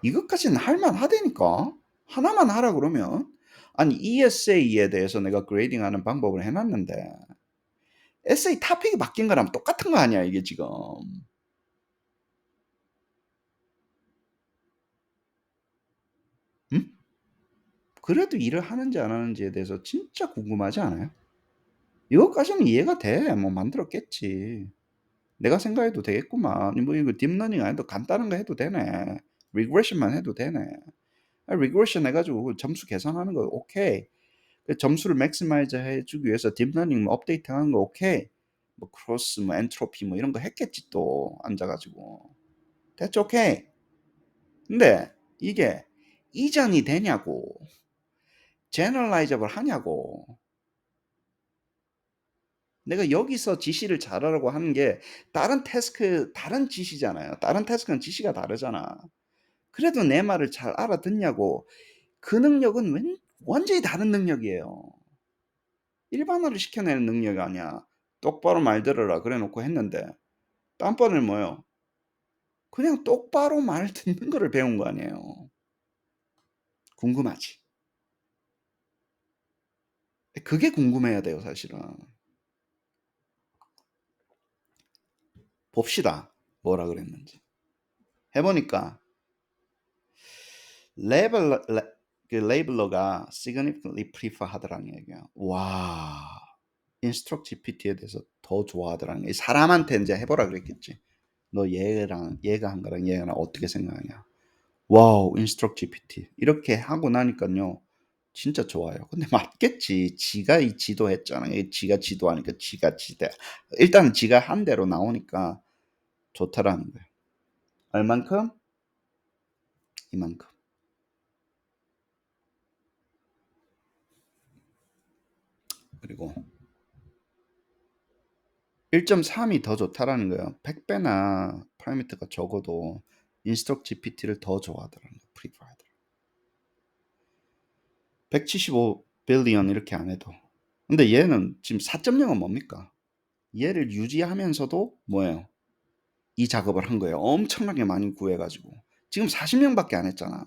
이것까지는 할만 하다니까. 하나만 하라 그러면. 아니 ESA에 대해서 내가 그레이딩하는 방법을 해놨는데 에세이 토픽이 바뀐 거랑 똑같은 거 아니야 이게 지금. 응? 그래도 일을 하는지 안 하는지에 대해서 진짜 궁금하지 않아요? 이것까지는 이해가 돼. 뭐 만들었겠지. 내가 생각해도 되겠구만. 뭐 이거 딥러닝 아니도 간단한 거 해도 되네. 리그레션만 해도 되네. 리그레션 해가지고 점수 계산하는 거 오케이. 그 점수를 맥시마이즈 해주기 위해서 딥러닝 뭐 업데이트하는 거 오케이. 뭐 크로스, 뭐 엔트로피 뭐 이런 거 했겠지 또 앉아가지고. 됐죠, 오케이. 근데 이게 이전이 되냐고, 제너럴라이저블 하냐고. 내가 여기서 지시를 잘하라고 하는 게 다른 태스크, 다른 지시잖아요. 다른 태스크는 지시가 다르잖아. 그래도 내 말을 잘 알아듣냐고. 그 능력은 완전히 다른 능력이에요. 일반어를 시켜내는 능력이 아니야. 똑바로 말 들어라 그래 놓고 했는데 딴번을 뭐요? 그냥 똑바로 말 듣는 거를 배운 거 아니에요. 궁금하지? 그게 궁금해야 돼요, 사실은. 봅시다. 뭐라 그랬는지. 해보니까 레벨러, 그 레이블러가 significantly prefer 하더라는 얘기야. 와, 인스트럭 GPT에 대해서 더 좋아하더라는 게 사람한테 이제 해보라 그랬겠지. 너 얘가 한 거랑 얘가 어떻게 생각하냐. 와우, 인스트럭 GPT 이렇게 하고 나니까요 진짜 좋아요. 근데 맞겠지. 지가 이 지도했잖아. 지가 지도하니까 지가 지대. 일단은 지가 한 대로 나오니까 좋더라는 거예요. 얼만큼? 이만큼. 그리고 1.3이 더 좋다라는 거예요. 100배나 파라미터가 적어도 인스트럭 GPT를 더 좋아하더라는 거예요. 프리파이드. 175 빌리언 이렇게 안 해도. 근데 얘는 지금 4.0은 뭡니까? 얘를 유지하면서도 뭐예요? 이 작업을 한 거예요. 엄청나게 많이 구해가지고. 지금 40명밖에 안 했잖아.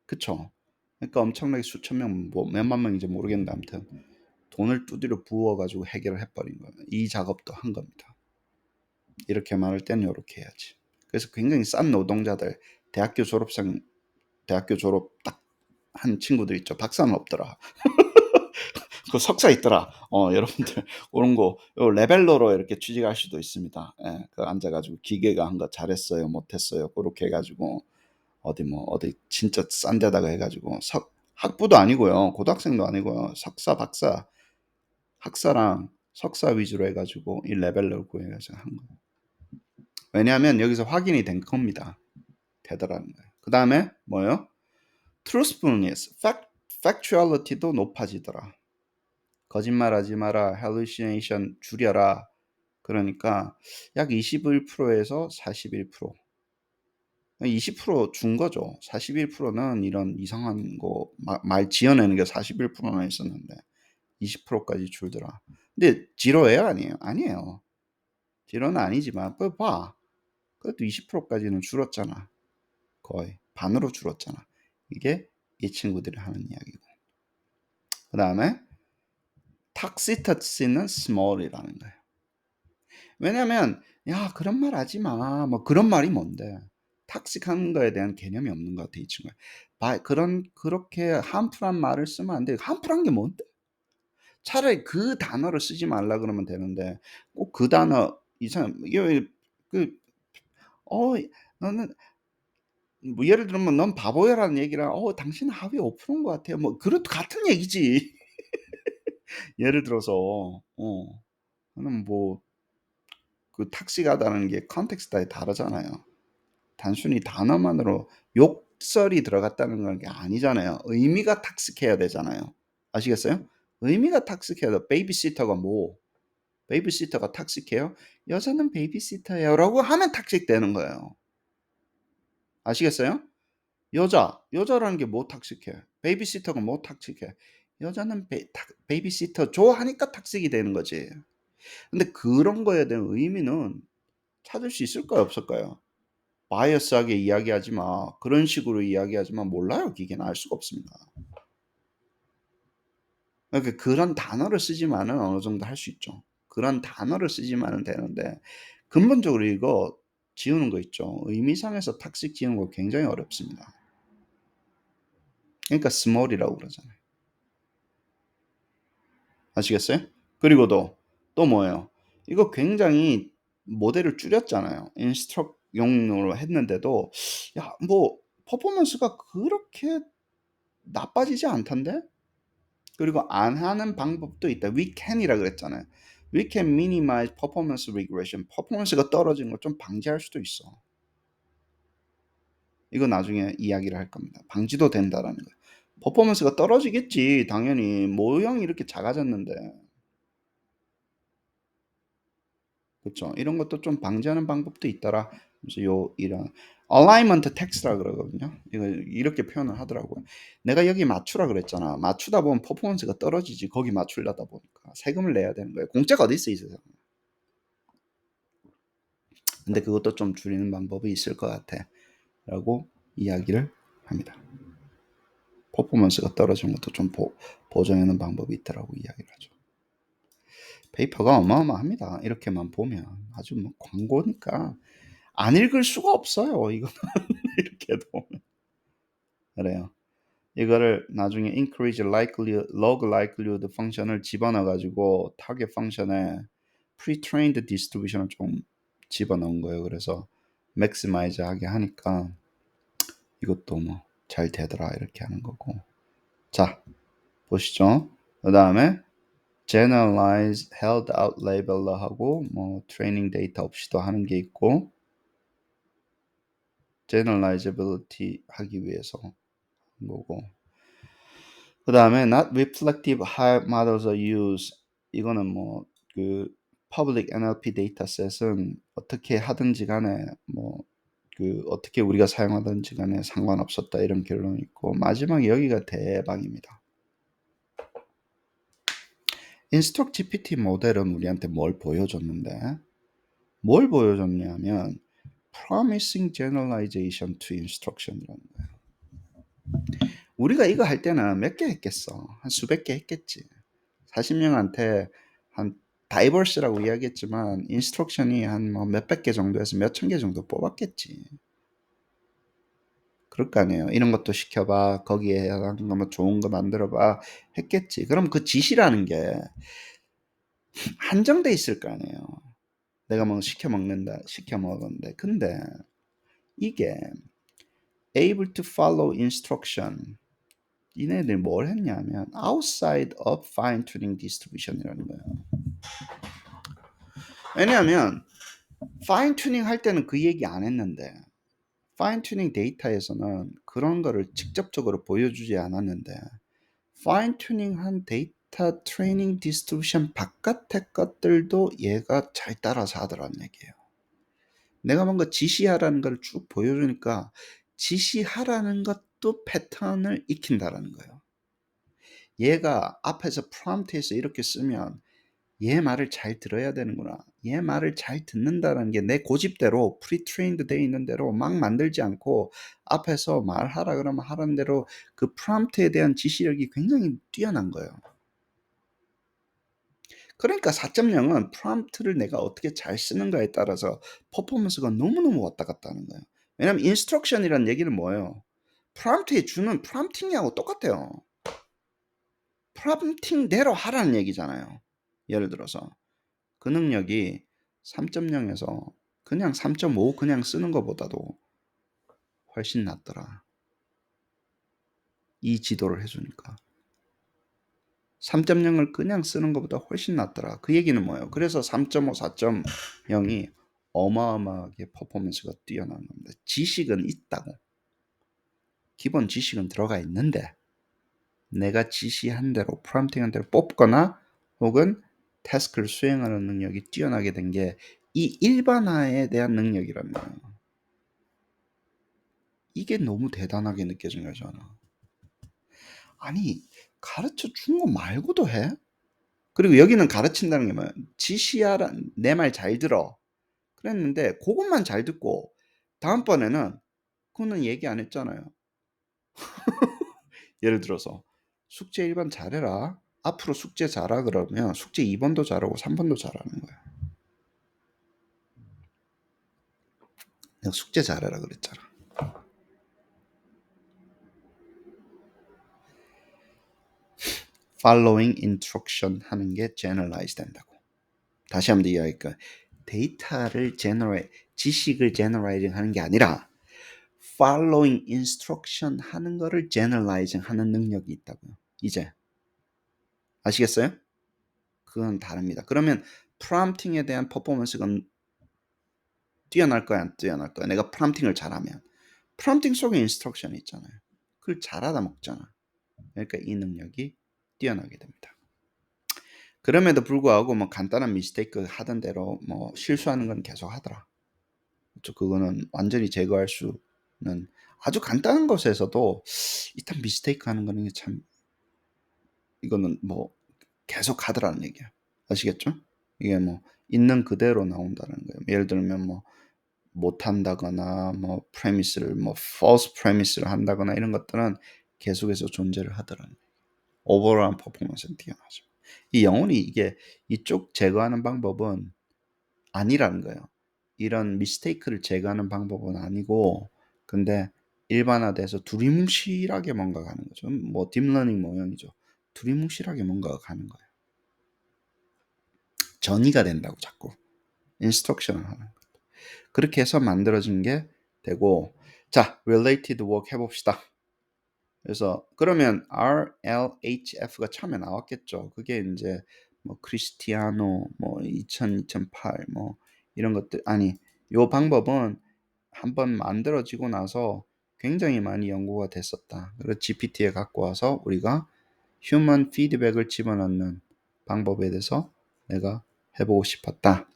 그쵸? 그러니까 엄청나게 수천 명, 뭐 몇만 명인지 모르겠는데 아무튼 돈을 두드려 부어가지고 해결을 해버린 거예요. 이 작업도 한 겁니다. 이렇게 말할 때는 이렇게 해야지. 그래서 굉장히 싼 노동자들, 대학교 졸업생, 대학교 졸업 딱 한 친구들 있죠. 박사는 없더라. 그 석사 있더라. 여러분들 그런 거 레벨러로 이렇게 취직할 수도 있습니다. 예, 그 앉아가지고 기계가 한 거 잘했어요, 못했어요, 그렇게 해가지고 어디 진짜 싼 데다가 해가지고 학부도 아니고요, 고등학생도 아니고요, 석사, 박사, 학사랑 석사 위주로 해가지고 이 레벨러를 구해가지고 한 거예요. 왜냐하면 여기서 확인이 된 겁니다. 되더라는 거예요. 그 다음에 뭐예요? truthfulness, factuality도 높아지더라. 거짓말하지 마라, hallucination 줄여라. 그러니까 약 21%에서 41%. 20%준 거죠. 41%는 이런 이상한 거 말 지어내는 게 41%나 있었는데 20%까지 줄더라. 근데 지로예요, 아니에요? 아니에요. 지로는 아니지만 봐. 그래도 20%까지는 줄었잖아. 거의 반으로 줄었잖아. 이게 이 친구들이 하는 이야기고. 그 다음에 탁시터치는 small이라는 거예요. 왜냐면 야 그런 말 하지 마. 뭐 그런 말이 뭔데? 탁식한 거에 대한 개념이 없는 것 같아 이 친구가. 그렇게 함풀한 말을 쓰면 안 돼. 함풀한 게 뭔데? 차라리 그 단어를 쓰지 말라 그러면 되는데 꼭 그 단어 이상 이게 그 너는 뭐 예를 들면 넌 바보야라는 얘기랑 당신은 하위 5%인 것 같아요. 뭐 그것도 같은 얘기지. 예를 들어서 저는 뭐 그 탁식하다는 게 컨텍스트에 다르잖아요. 단순히 단어만으로 욕설이 들어갔다는 건 게 아니잖아요. 의미가 탁식해야 되잖아요. 아시겠어요? 의미가 탁식해야 돼. 베이비시터가 뭐? 베이비시터가 탁식해요? 여자는 베이비시터예요. 라고 하면 탁식되는 거예요. 아시겠어요? 여자라는 게 뭐 탁식해? 베이비시터가 뭐 탁식해? 여자는 베이비시터 좋아하니까 탁식이 되는 거지. 근데 그런 거에 대한 의미는 찾을 수 있을까요? 없을까요? 바이어스하게 이야기하지 마. 그런 식으로 이야기하지 마. 몰라요. 기계는 알 수가 없습니다. 그러니까 그런 단어를 쓰지만은 어느 정도 할 수 있죠. 그런 단어를 쓰지만은 되는데 근본적으로 이거 지우는 거 있죠. 의미상에서 탁식 지우는 거 굉장히 어렵습니다. 그러니까 스몰이라고 그러잖아요. 아시겠어요? 그리고 또 뭐예요? 이거 굉장히 모델을 줄였잖아요. 인스트럭용으로 했는데도 야, 뭐 퍼포먼스가 그렇게 나빠지지 않던데? 그리고 안 하는 방법도 있다. We can이라 그랬잖아요. We can minimize performance regression. 퍼포먼스가 떨어지는 걸 좀 방지할 수도 있어. 이거 나중에 이야기를 할 겁니다. 방지도 된다라는 거예요. 퍼포먼스가 떨어지겠지. 당연히 모형이 이렇게 작아졌는데. 그렇죠. 이런 것도 좀 방지하는 방법도 있더라. 그래서 이런 alignment text라 그러거든요. 이거 이렇게 표현을 하더라고요. 내가 여기 맞추라 그랬잖아. 맞추다 보면 퍼포먼스가 떨어지지. 거기 맞추려다 보니까 세금을 내야 되는 거예요. 공짜가 어디 있어 이 세상에. 근데 그것도 좀 줄이는 방법이 있을 것 같아. 라고 이야기를 합니다. 퍼포먼스가 떨어지는 것도 좀 보정하는 방법이 있더라고 이야기를 하죠. 페이퍼가 어마어마합니다. 이렇게만 보면 아주 뭐 광고니까 안 읽을 수가 없어요. 이거는 이렇게 보면 그래요. 이거를 나중에 increase likelihood, log likelihood 펑션을 집어넣어 가지고 target 펑션에 pre-trained distribution을 좀 집어넣은 거예요. 그래서 maximize 하게 하니까 이것도 뭐 잘 되더라 이렇게 하는 거고. 자, 보시죠. 그다음에 generalize held out labeler하고 뭐 트레이닝 데이터 없이도 하는 게 있고 generalizability 하기 위해서 한 거고. 그다음에 not reflective high models are used. 이거는 뭐 그 public NLP 데이터셋은 어떻게 하든지 간에 뭐 그 어떻게 우리가 사용하든지 간에 상관없었다 이런 결론이 있고 마지막 여기가 대박입니다. 인스트럭 GPT 모델은 우리한테 뭘 보여줬는데 뭘 보여줬냐면 promising generalization to instruction이라는 거예요. 우리가 이거 할 때는 몇 개 했겠어. 한 수백 개 했겠지. 40명한테 한 다이버스라고 이야기했지만 인스트럭션이 한 뭐 몇백 개 정도에서 몇천 개 정도 뽑았겠지. 그럴 거 아니에요. 이런 것도 시켜봐. 거기에 해당하는 거면 좋은 거 만들어봐. 했겠지. 그럼 그 지시라는 게 한정돼 있을 거 아니에요. 내가 뭐 시켜 먹었는데. 근데 이게 able to follow instruction. 이네들이 뭘 했냐면 outside of fine tuning distribution이라는 거예요. 왜냐하면 파인 튜닝 할 때는 그 얘기 안 했는데 파인 튜닝 데이터에서는 그런 거를 직접적으로 보여주지 않았는데 파인 튜닝한 데이터 트레이닝 디스트리뷰션 바깥의 것들도 얘가 잘 따라서 하더라는 얘기예요. 내가 뭔가 지시하라는 걸 쭉 보여주니까 지시하라는 것도 패턴을 익힌다라는 거예요. 얘가 앞에서 프롬프트에서 이렇게 쓰면 얘 말을 잘 들어야 되는구나. 얘 말을 잘 듣는다는 게 내 고집대로 프리트레인드 돼 있는 대로 막 만들지 않고 앞에서 말하라 그러면 하라는 대로 그 프롬프트에 대한 지시력이 굉장히 뛰어난 거예요. 그러니까 4.0은 프롬프트를 내가 어떻게 잘 쓰는가에 따라서 퍼포먼스가 너무너무 왔다 갔다 하는 거예요. 왜냐면 인스트럭션이라는 얘기는 뭐예요? 프롬프트에 주는 프롬프팅하고 똑같아요. 프롬프팅대로 하라는 얘기잖아요. 예를 들어서 그 능력이 3.0에서 그냥 3.5 그냥 쓰는 것보다도 훨씬 낫더라. 이 지도를 해주니까. 3.0을 그냥 쓰는 것보다 훨씬 낫더라. 그 얘기는 뭐예요? 그래서 3.5, 4.0이 어마어마하게 퍼포먼스가 뛰어난 겁니다. 지식은 있다고. 기본 지식은 들어가 있는데 내가 지시한 대로 프롬프팅한 대로 뽑거나 혹은 태스크를 수행하는 능력이 뛰어나게 된 게 이 일반화에 대한 능력이라는 거예요. 이게 너무 대단하게 느껴진 거죠. 저는. 아니 가르쳐 준 거 말고도 해? 그리고 여기는 가르친다는 게 뭐야? 지시하라 내 말 잘 들어. 그랬는데 그것만 잘 듣고 다음번에는 그거는 얘기 안 했잖아요. 예를 들어서 숙제 1번 잘해라. 앞으로 숙제 잘하 그러면 숙제 2번도 잘하고 3번도 잘하는 거야. 내가 숙제 잘해라 그랬잖아. following instruction 하는 게 generalize 된다고. 다시 한번 이야기할까? 데이터를 지식을 generalizing 하는 게 아니라 following instruction 하는 거를 generalizing 하는 능력이 있다고요. 이제 아시겠어요? 그건 다릅니다. 그러면 프롬프팅에 대한 퍼포먼스가 뛰어날 거야, 안 뛰어날 거야? 내가 프롬프팅을 잘하면. 프롬프팅 속에 인스트럭션이 있잖아요. 그걸 잘하다 먹잖아. 그러니까 이 능력이 뛰어나게 됩니다. 그럼에도 불구하고 뭐 간단한 미스테이크 하던 대로 뭐 실수하는 건 계속 하더라. 그거는 완전히 제거할 수는 아주 간단한 것에서도 일단 미스테이크 하는 거는 참 이거는 뭐 계속 하더라는 얘기야. 아시겠죠? 이게 뭐 있는 그대로 나온다는 거예요. 예를 들면 뭐 못한다거나 뭐 프레미스를 뭐 false 프레미스를 한다거나 이런 것들은 계속해서 존재를 하더라는 거예요. 오버롤한 퍼포먼스는 뛰어나죠. 이 영혼이 이게 이쪽 제거하는 방법은 아니라는 거예요. 이런 미스테이크를 제거하는 방법은 아니고 근데 일반화돼서 두리뭉실하게 뭔가 가는 거죠. 뭐 딥러닝 모형이죠. 두리뭉실하게 뭔가가 가는 거예요. 전이가 된다고 자꾸 인스트럭션을 하는 거예요. 그렇게 해서 만들어진 게 되고 자, related work 해봅시다. 그래서 그러면 RLHF가 처음에 나왔겠죠. 그게 이제 뭐 크리스티아노 뭐 2000, 2008 뭐 이런 것들 아니 요 방법은 한번 만들어지고 나서 굉장히 많이 연구가 됐었다. 그래서 GPT에 갖고 와서 우리가 휴먼 피드백을 집어넣는 방법에 대해서 내가 해보고 싶었다.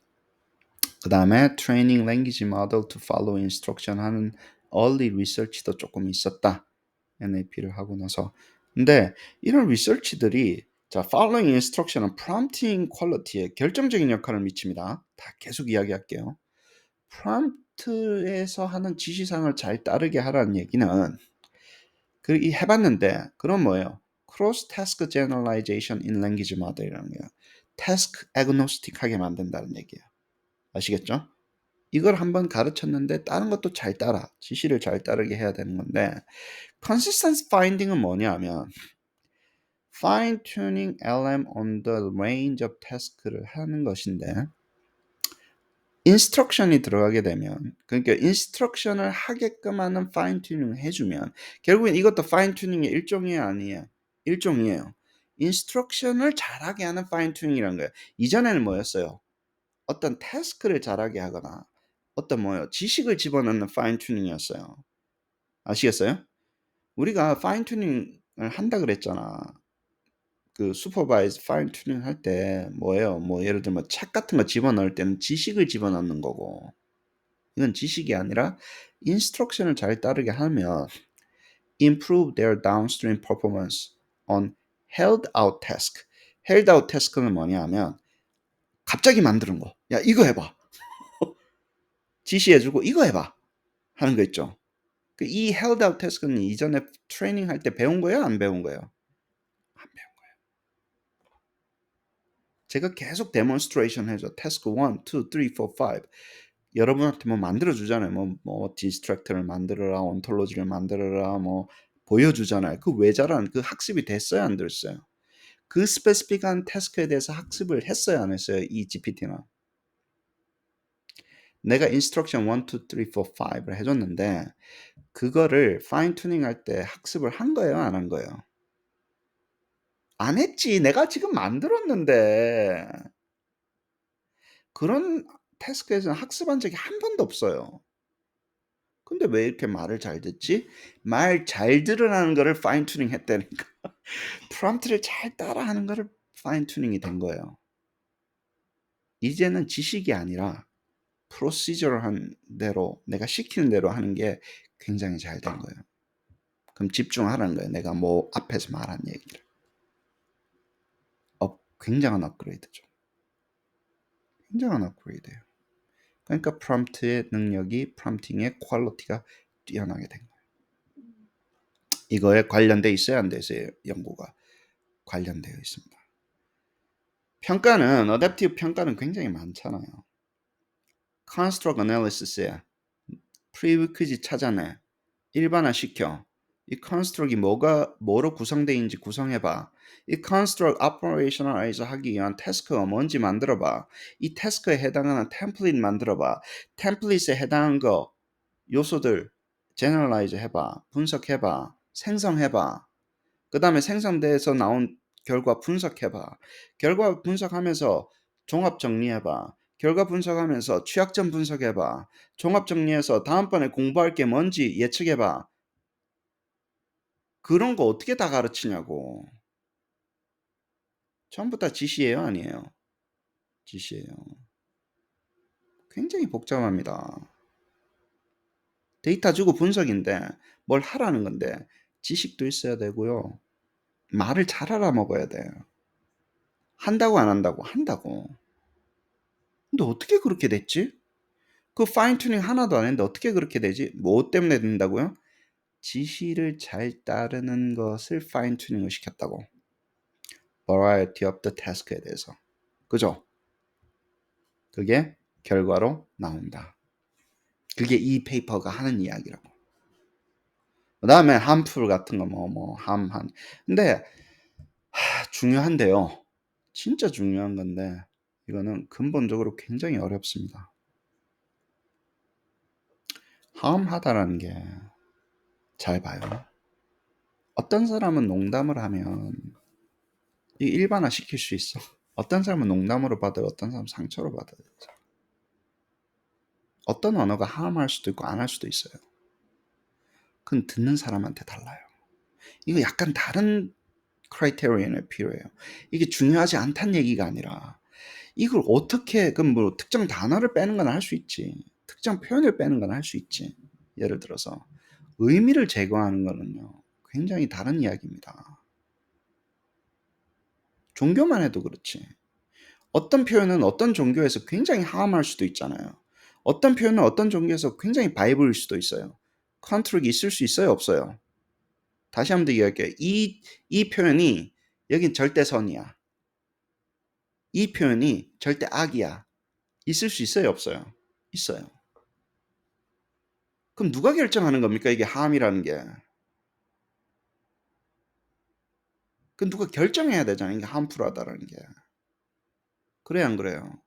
그 다음에 트레이닝 랭귀지 모델 to follow instruction 하는 early research도 조금 있었다. NLP를 하고 나서. 근데 이런 리서치들이 자, following instruction은 prompting quality에 결정적인 역할을 미칩니다. 다 계속 이야기할게요. 프롬프트에서 하는 지시사항을 잘 따르게 하라는 얘기는 그 해봤는데 그럼 뭐예요? cross task generalization in language model이라는 거예요. task agnostic하게 만든다는 얘기예요. 아시겠죠? 이걸 한번 가르쳤는데 다른 것도 잘 따라 지시를 잘 따르게 해야 되는 건데 consistency finding은 뭐냐면 fine tuning LM on the range of task를 하는 것인데 인스트럭션이 들어가게 되면 그러니까 인스트럭션을 하게끔 하는 파인 튜닝을 해주면 결국엔 이것도 파인 튜닝의 일종이에요 아니에요? 일종이에요. 인스트럭션을 잘하게 하는 파인 튜닝이라는 거예요. 이전에는 뭐였어요? 어떤 태스크를 잘하게 하거나 어떤 뭐예요? 지식을 집어넣는 파인 튜닝이었어요. 아시겠어요? 우리가 파인 튜닝을 한다 그랬잖아. 그 슈퍼바이즈 파인 튜닝 할 때 뭐예요? 뭐 예를 들면 책 같은 거 집어넣을 때는 지식을 집어넣는 거고 이건 지식이 아니라 인스트럭션을 잘 따르게 하면 improve their downstream performance on held out task. held out task는 뭐냐면 갑자기 만드는 거. 야 이거 해봐. 지시해주고 이거 해봐 하는 거 있죠. 이 held out task는 이전에 트레이닝 할 때 배운 거예요? 안 배운 거예요? 안 배운 거예요. 제가 계속 데몬스트레이션 해줘. task 1, 2, 3, 4, 5. 여러분한테 뭐 만들어 주잖아요. 뭐 디스트랙터를 만들어라, 온톨로지를 만들어라, 뭐 보여주잖아요. 그 왜 잘하는 그 학습이 됐어요, 안 됐어요? 그 스페시픽한 태스크에 대해서 학습을 했어요, 안 했어요? 이 GPT는. 내가 인스트럭션 1, 2, 3, 4, 5를 해줬는데 그거를 파인 튜닝 할 때 학습을 한 거예요, 안 한 거예요? 안 했지. 내가 지금 만들었는데 그런 태스크에서는 학습한 적이 한 번도 없어요. 근데 왜 이렇게 말을 잘 듣지? 말 잘 들으라는 거를 파인 튜닝 했다니까. 프롬프트를 잘 따라하는 거를 파인 튜닝이 된 거예요. 이제는 지식이 아니라 프로시저럴한 대로 내가 시키는 대로 하는 게 굉장히 잘 된 거예요. 그럼 집중하라는 거예요. 내가 뭐 앞에서 말한 얘기를. 굉장한 업그레이드죠. 굉장한 업그레이드예요. 그러니까 프롬프트의 능력이 프롬프팅의 퀄리티가 뛰어나게 된 거예요. 이거에 관련돼 있어야 안 돼서요. 연구가 관련되어 있습니다. 평가는 어댑티브 평가는 굉장히 많잖아요. Construct Analysis에 프리리퀴짓 찾아내, 일반화시켜. 이 construct이 뭐로 구성되어 있는지 구성해봐. 이 construct operationalize 하기 위한 태스크가 뭔지 만들어봐. 이 태스크에 해당하는 템플릿 만들어봐. 템플릿에 해당하는 거 요소들 generalize 해봐. 분석해봐. 생성해봐. 그 다음에 생성돼서 나온 결과 분석해봐. 결과 분석하면서 종합 정리해봐. 결과 분석하면서 취약점 분석해봐. 종합 정리해서 다음번에 공부할 게 뭔지 예측해봐. 그런 거 어떻게 다 가르치냐고. 전부 다 지시예요, 아니에요? 지시예요. 굉장히 복잡합니다. 데이터 주고 분석인데 뭘 하라는 건데 지식도 있어야 되고요. 말을 잘 알아먹어야 돼요. 한다고 안 한다고? 한다고. 근데 어떻게 그렇게 됐지? 그 파인 튜닝 하나도 안 했는데 어떻게 그렇게 되지? 뭐 때문에 된다고요? 지시를 잘 따르는 것을 파인 튜닝을 시켰다고. Variety of the task에 대해서. 그죠? 그게 결과로 나온다. 그게 이 페이퍼가 하는 이야기라고. 그 다음에 함풀 같은 거 함한. 근데 중요한데요. 진짜 중요한 건데 이거는 근본적으로 굉장히 어렵습니다. 함하다라는 게 잘 봐요. 어떤 사람은 농담을 하면 이 일반화 시킬 수 있어. 어떤 사람은 농담으로 받아요. 어떤 사람은 상처로 받아요. 어떤 언어가 함할 수도 있고 안 할 수도 있어요. 그건 듣는 사람한테 달라요. 이거 약간 다른 크라이테리언이 필요해요. 이게 중요하지 않다는 얘기가 아니라 이걸 어떻게 그럼 뭐 특정 단어를 빼는 건 할 수 있지. 특정 표현을 빼는 건 할 수 있지. 예를 들어서 의미를 제거하는 거는요. 굉장히 다른 이야기입니다. 종교만 해도 그렇지. 어떤 표현은 어떤 종교에서 굉장히 하함할 수도 있잖아요. 어떤 표현은 어떤 종교에서 굉장히 바이블일 수도 있어요. 컨트롤이 있을 수 있어요, 없어요? 다시 한번 더 이야기할게요. 이 표현이 여긴 절대 선이야. 이 표현이 절대 악이야. 있을 수 있어요, 없어요? 있어요. 그럼 누가 결정하는 겁니까? 이게 함이라는 게. 그럼 누가 결정해야 되잖아요. 이게 함풀하다라는 게. 그래요, 안 그래요?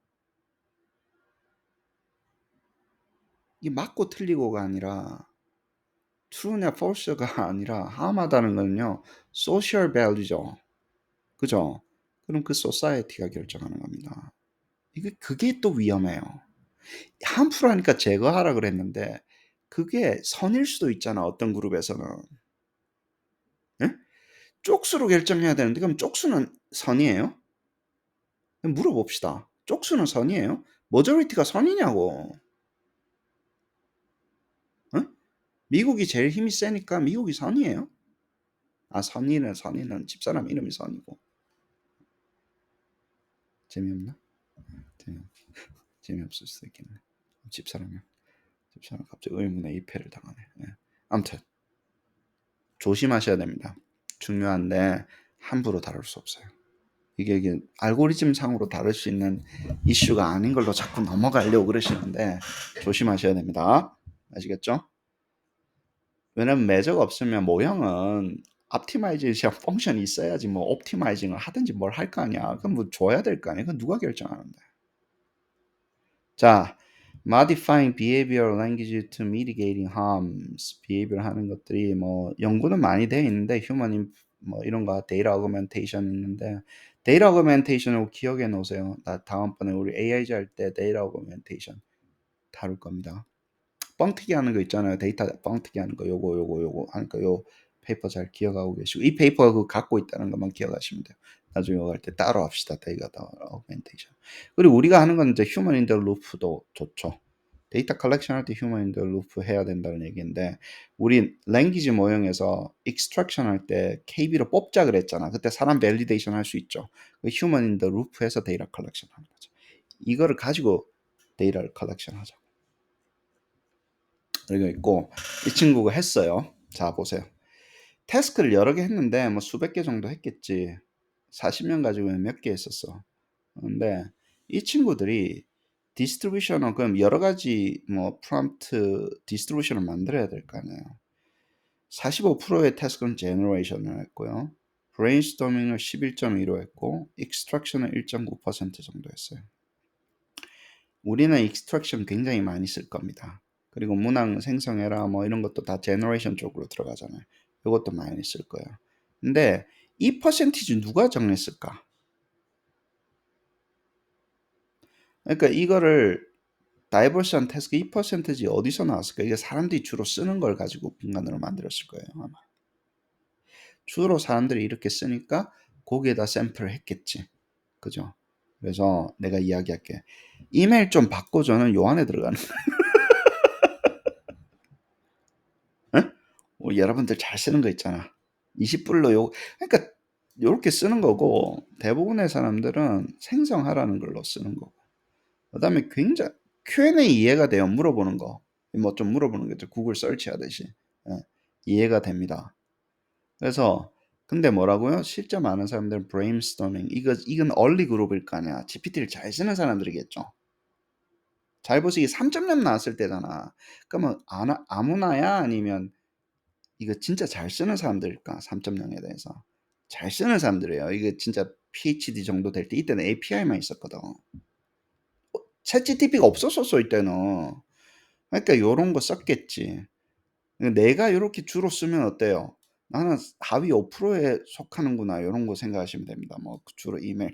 이게 맞고 틀리고가 아니라 true냐 false가 아니라 함하다는 건요. social value죠. 그죠? 그럼 그 society가 결정하는 겁니다. 그게 또 위험해요. 함풀하니까 제거하라 그랬는데 그게 선일 수도 있잖아. 어떤 그룹에서는. 예? 쪽수로 결정해야 되는데 그럼 쪽수는 선이에요? 물어봅시다. 쪽수는 선이에요? 머저리티가 선이냐고. 어? 미국이 제일 힘이 세니까 미국이 선이에요? 아, 선이는 집사람 이름이 선이고. 재미없나? 재미없을 수도 있겠네. 집사람 갑자기 의문의 입회를 당하네. 예. 아무튼 조심하셔야 됩니다. 중요한데 함부로 다룰 수 없어요. 이게 알고리즘 상으로 다룰 수 있는 이슈가 아닌 걸로 자꾸 넘어가려고 그러시는데 조심하셔야 됩니다. 아시겠죠? 왜냐면 매저가 없으면 모형은 옵티마이제이션 펑션이 있어야지 뭐 옵티마이징을 하든지 뭘 할 거 아니야. 그럼 뭐 줘야 될 거 아니야. 그건 누가 결정하는데. 자, modifying behavioral language to mitigating harms. behavior 하는 것들이 뭐 연구는 많이 되어 있는데 human 뭐 이런 거 데이터 어그멘테이션 있는데 데이터 어그멘테이션을 기억해 놓으세요. 나 다음번에 우리 AIG 할 때 데이터 어그멘테이션 다룰 겁니다. 뻥튀기 하는 거 있잖아요. 데이터 뻥튀기 하는 거 요거 하니까 요 페이퍼 잘 기억하고 계시고 이 페이퍼가 그거 갖고 있다는 것만 기억하시면 돼요. 나중에 이거 할 때 따로 합시다. 데이터 어그멘테이션. 그리고 우리가 하는 건 이제 휴먼 인 더 루프도 좋죠. 데이터 컬렉션 할 때 휴먼 인 더 루프 해야 된다는 얘기인데 우리 랭귀지 모형에서 익스트랙션 할 때 KB로 뽑자 그랬잖아. 그때 사람 밸리데이션 할 수 있죠. 휴먼 인 더 루프에서 데이터 컬렉션 하는 거죠. 이거를 가지고 데이터를 컬렉션 하자고. 그리고 있고 이 친구가 했어요. 자 보세요. 태스크를 여러 개 했는데 뭐 수백 개 정도 했겠지. 40명 가지고 몇 개 했었어. 근데 이 친구들이 디스트리뷰션을 그럼 여러 가지 뭐 프롬프트 디스트리뷰션을 만들어야 될 거 아니에요. 45%의 태스크는 제너레이션을 했고요. 브레인스토밍을 11.15 했고 익스트랙션을 1.9% 정도 했어요. 우리는 익스트랙션 굉장히 많이 쓸 겁니다. 그리고 문항 생성해라 뭐 이런 것도 다 제너레이션 쪽으로 들어가잖아요. 이것도 많이 쓸 거예요. 근데 이 퍼센티지 누가 정했을까? 그러니까 이거를 다이버시한 태스크 2%지 어디서 나왔을까? 이게 사람들이 주로 쓰는 걸 가지고 빈간으로 만들었을 거예요, 아마. 주로 사람들이 이렇게 쓰니까 거기에다 샘플을 했겠지. 그죠? 그래서 내가 이야기할게. 이메일 좀 바꿔줘는 요 안에 들어가는 거야. 여러분들 잘 쓰는 거 있잖아. 20불로 그러니까 요렇게 쓰는 거고 대부분의 사람들은 생성하라는 걸로 쓰는 거고. 그다음에 굉장히 Q&A 이해가 돼요. 물어보는 거. 뭐 좀 물어보는 거죠. 구글 서치 하듯이. 예, 이해가 됩니다. 그래서 근데 뭐라고요? 실제 많은 사람들은 브레인스토밍 이건 얼리 그룹일 거 아니야. GPT를 잘 쓰는 사람들이겠죠. 잘 보시기 3.0 나왔을 때잖아. 그러면 아무나야 아니면 이거 진짜 잘 쓰는 사람들일까? 3.0에 대해서 잘 쓰는 사람들이에요. 이게 진짜 PhD 정도 될 때 이때는 API만 있었거든. 챗GPT가 없었었어 이때는. 그러니까 요런 거 썼겠지. 내가 이렇게 주로 쓰면 어때요? 나는 하위 5%에 속하는구나. 이런 거 생각하시면 됩니다. 뭐 주로 이메일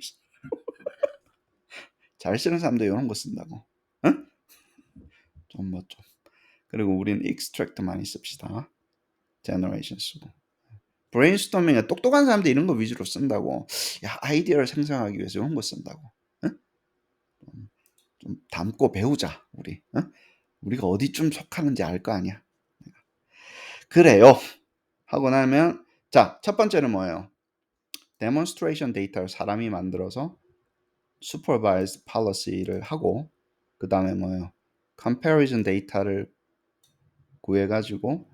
잘 쓰는 사람들 이런 거 쓴다고. 응? 좀 뭐 좀. 그리고 우리는 extract 많이 씁시다. generation 쓰고. 브레인스토밍에 똑똑한 사람들 이런 거 위주로 쓴다고. 야, 아이디어를 생성하기 위해서 이런 거 쓴다고. 응? 좀 담고 배우자 우리. 응? 우리가 어디쯤 속하는지 알 거 아니야. 그래요. 하고 나면 자, 첫 번째는 뭐예요? 데몬스트레이션 데이터를 사람이 만들어서 supervised policy를 하고 그 다음에 뭐예요? comparison 데이터를 구해가지고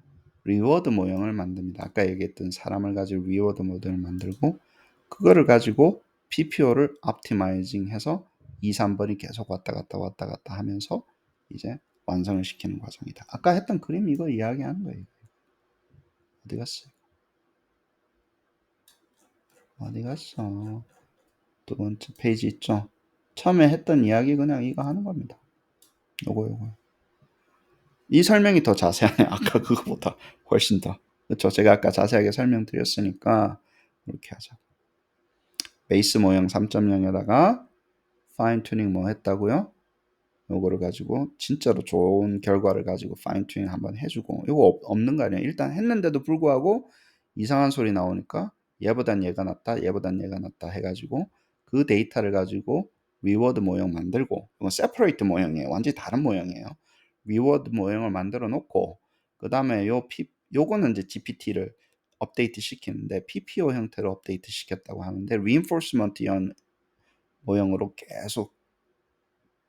리워드 모형을 만듭니다. 아까 얘기했던 사람을 가지고 리워드 모델을 만들고 그거를 가지고 PPO를 optimizing 해서 2, 3번이 계속 왔다 갔다 하면서 이제 완성을 시키는 과정이다. 아까 했던 그림 이거 이야기하는 거예요. 어디 갔어? 어디 갔어? 두 번째 페이지 있죠? 처음에 했던 이야기 그냥 이거 하는 겁니다. 요거. 이 설명이 더 자세하네. 아까 그거보다 훨씬 더. 그렇죠? 제가 아까 자세하게 설명드렸으니까 이렇게 하자. 베이스 모형 3.0에다가 파인 튜닝 뭐 했다고요? 요거를 가지고 진짜로 좋은 결과를 가지고 파인 튜닝 한번 해주고 이거 없는 거 아니에요. 일단 했는데도 불구하고 이상한 소리 나오니까 얘보단 얘가 낫다, 얘보단 얘가 낫다 해가지고 그 데이터를 가지고 리워드 모형 만들고 이건 세퍼레이트 모형이에요. 완전히 다른 모형이에요. 리워드 모형을 만들어 놓고 그 다음에 요거는 이제 GPT를 업데이트 시키는데 PPO 형태로 업데이트 시켰다고 하는데 reinforcement 연 모형으로 계속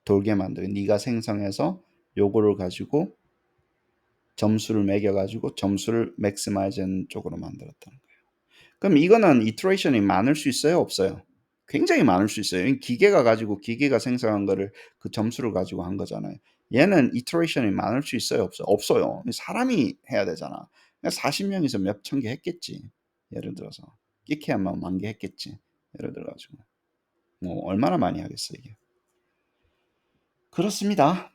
돌게 만들어. 네가 생성해서 요거를 가지고 점수를 매겨가지고 점수를 맥시마이즈하는 쪽으로 만들었다는 거예요. 그럼 이거는 이터레이션이 많을 수 있어요? 없어요? 굉장히 많을 수 있어요. 기계가 가지고 기계가 생성한 거를 그 점수를 가지고 한 거잖아요. 얘는 이터레이션이 많을 수 있어요? 없어요? 없어요. 사람이 해야 되잖아. 40명에서 몇 천 개 했겠지. 예를 들어서. 끼케야만 10,000개 했겠지. 예를 들어가지고. 뭐 얼마나 많이 하겠어 이게. 그렇습니다.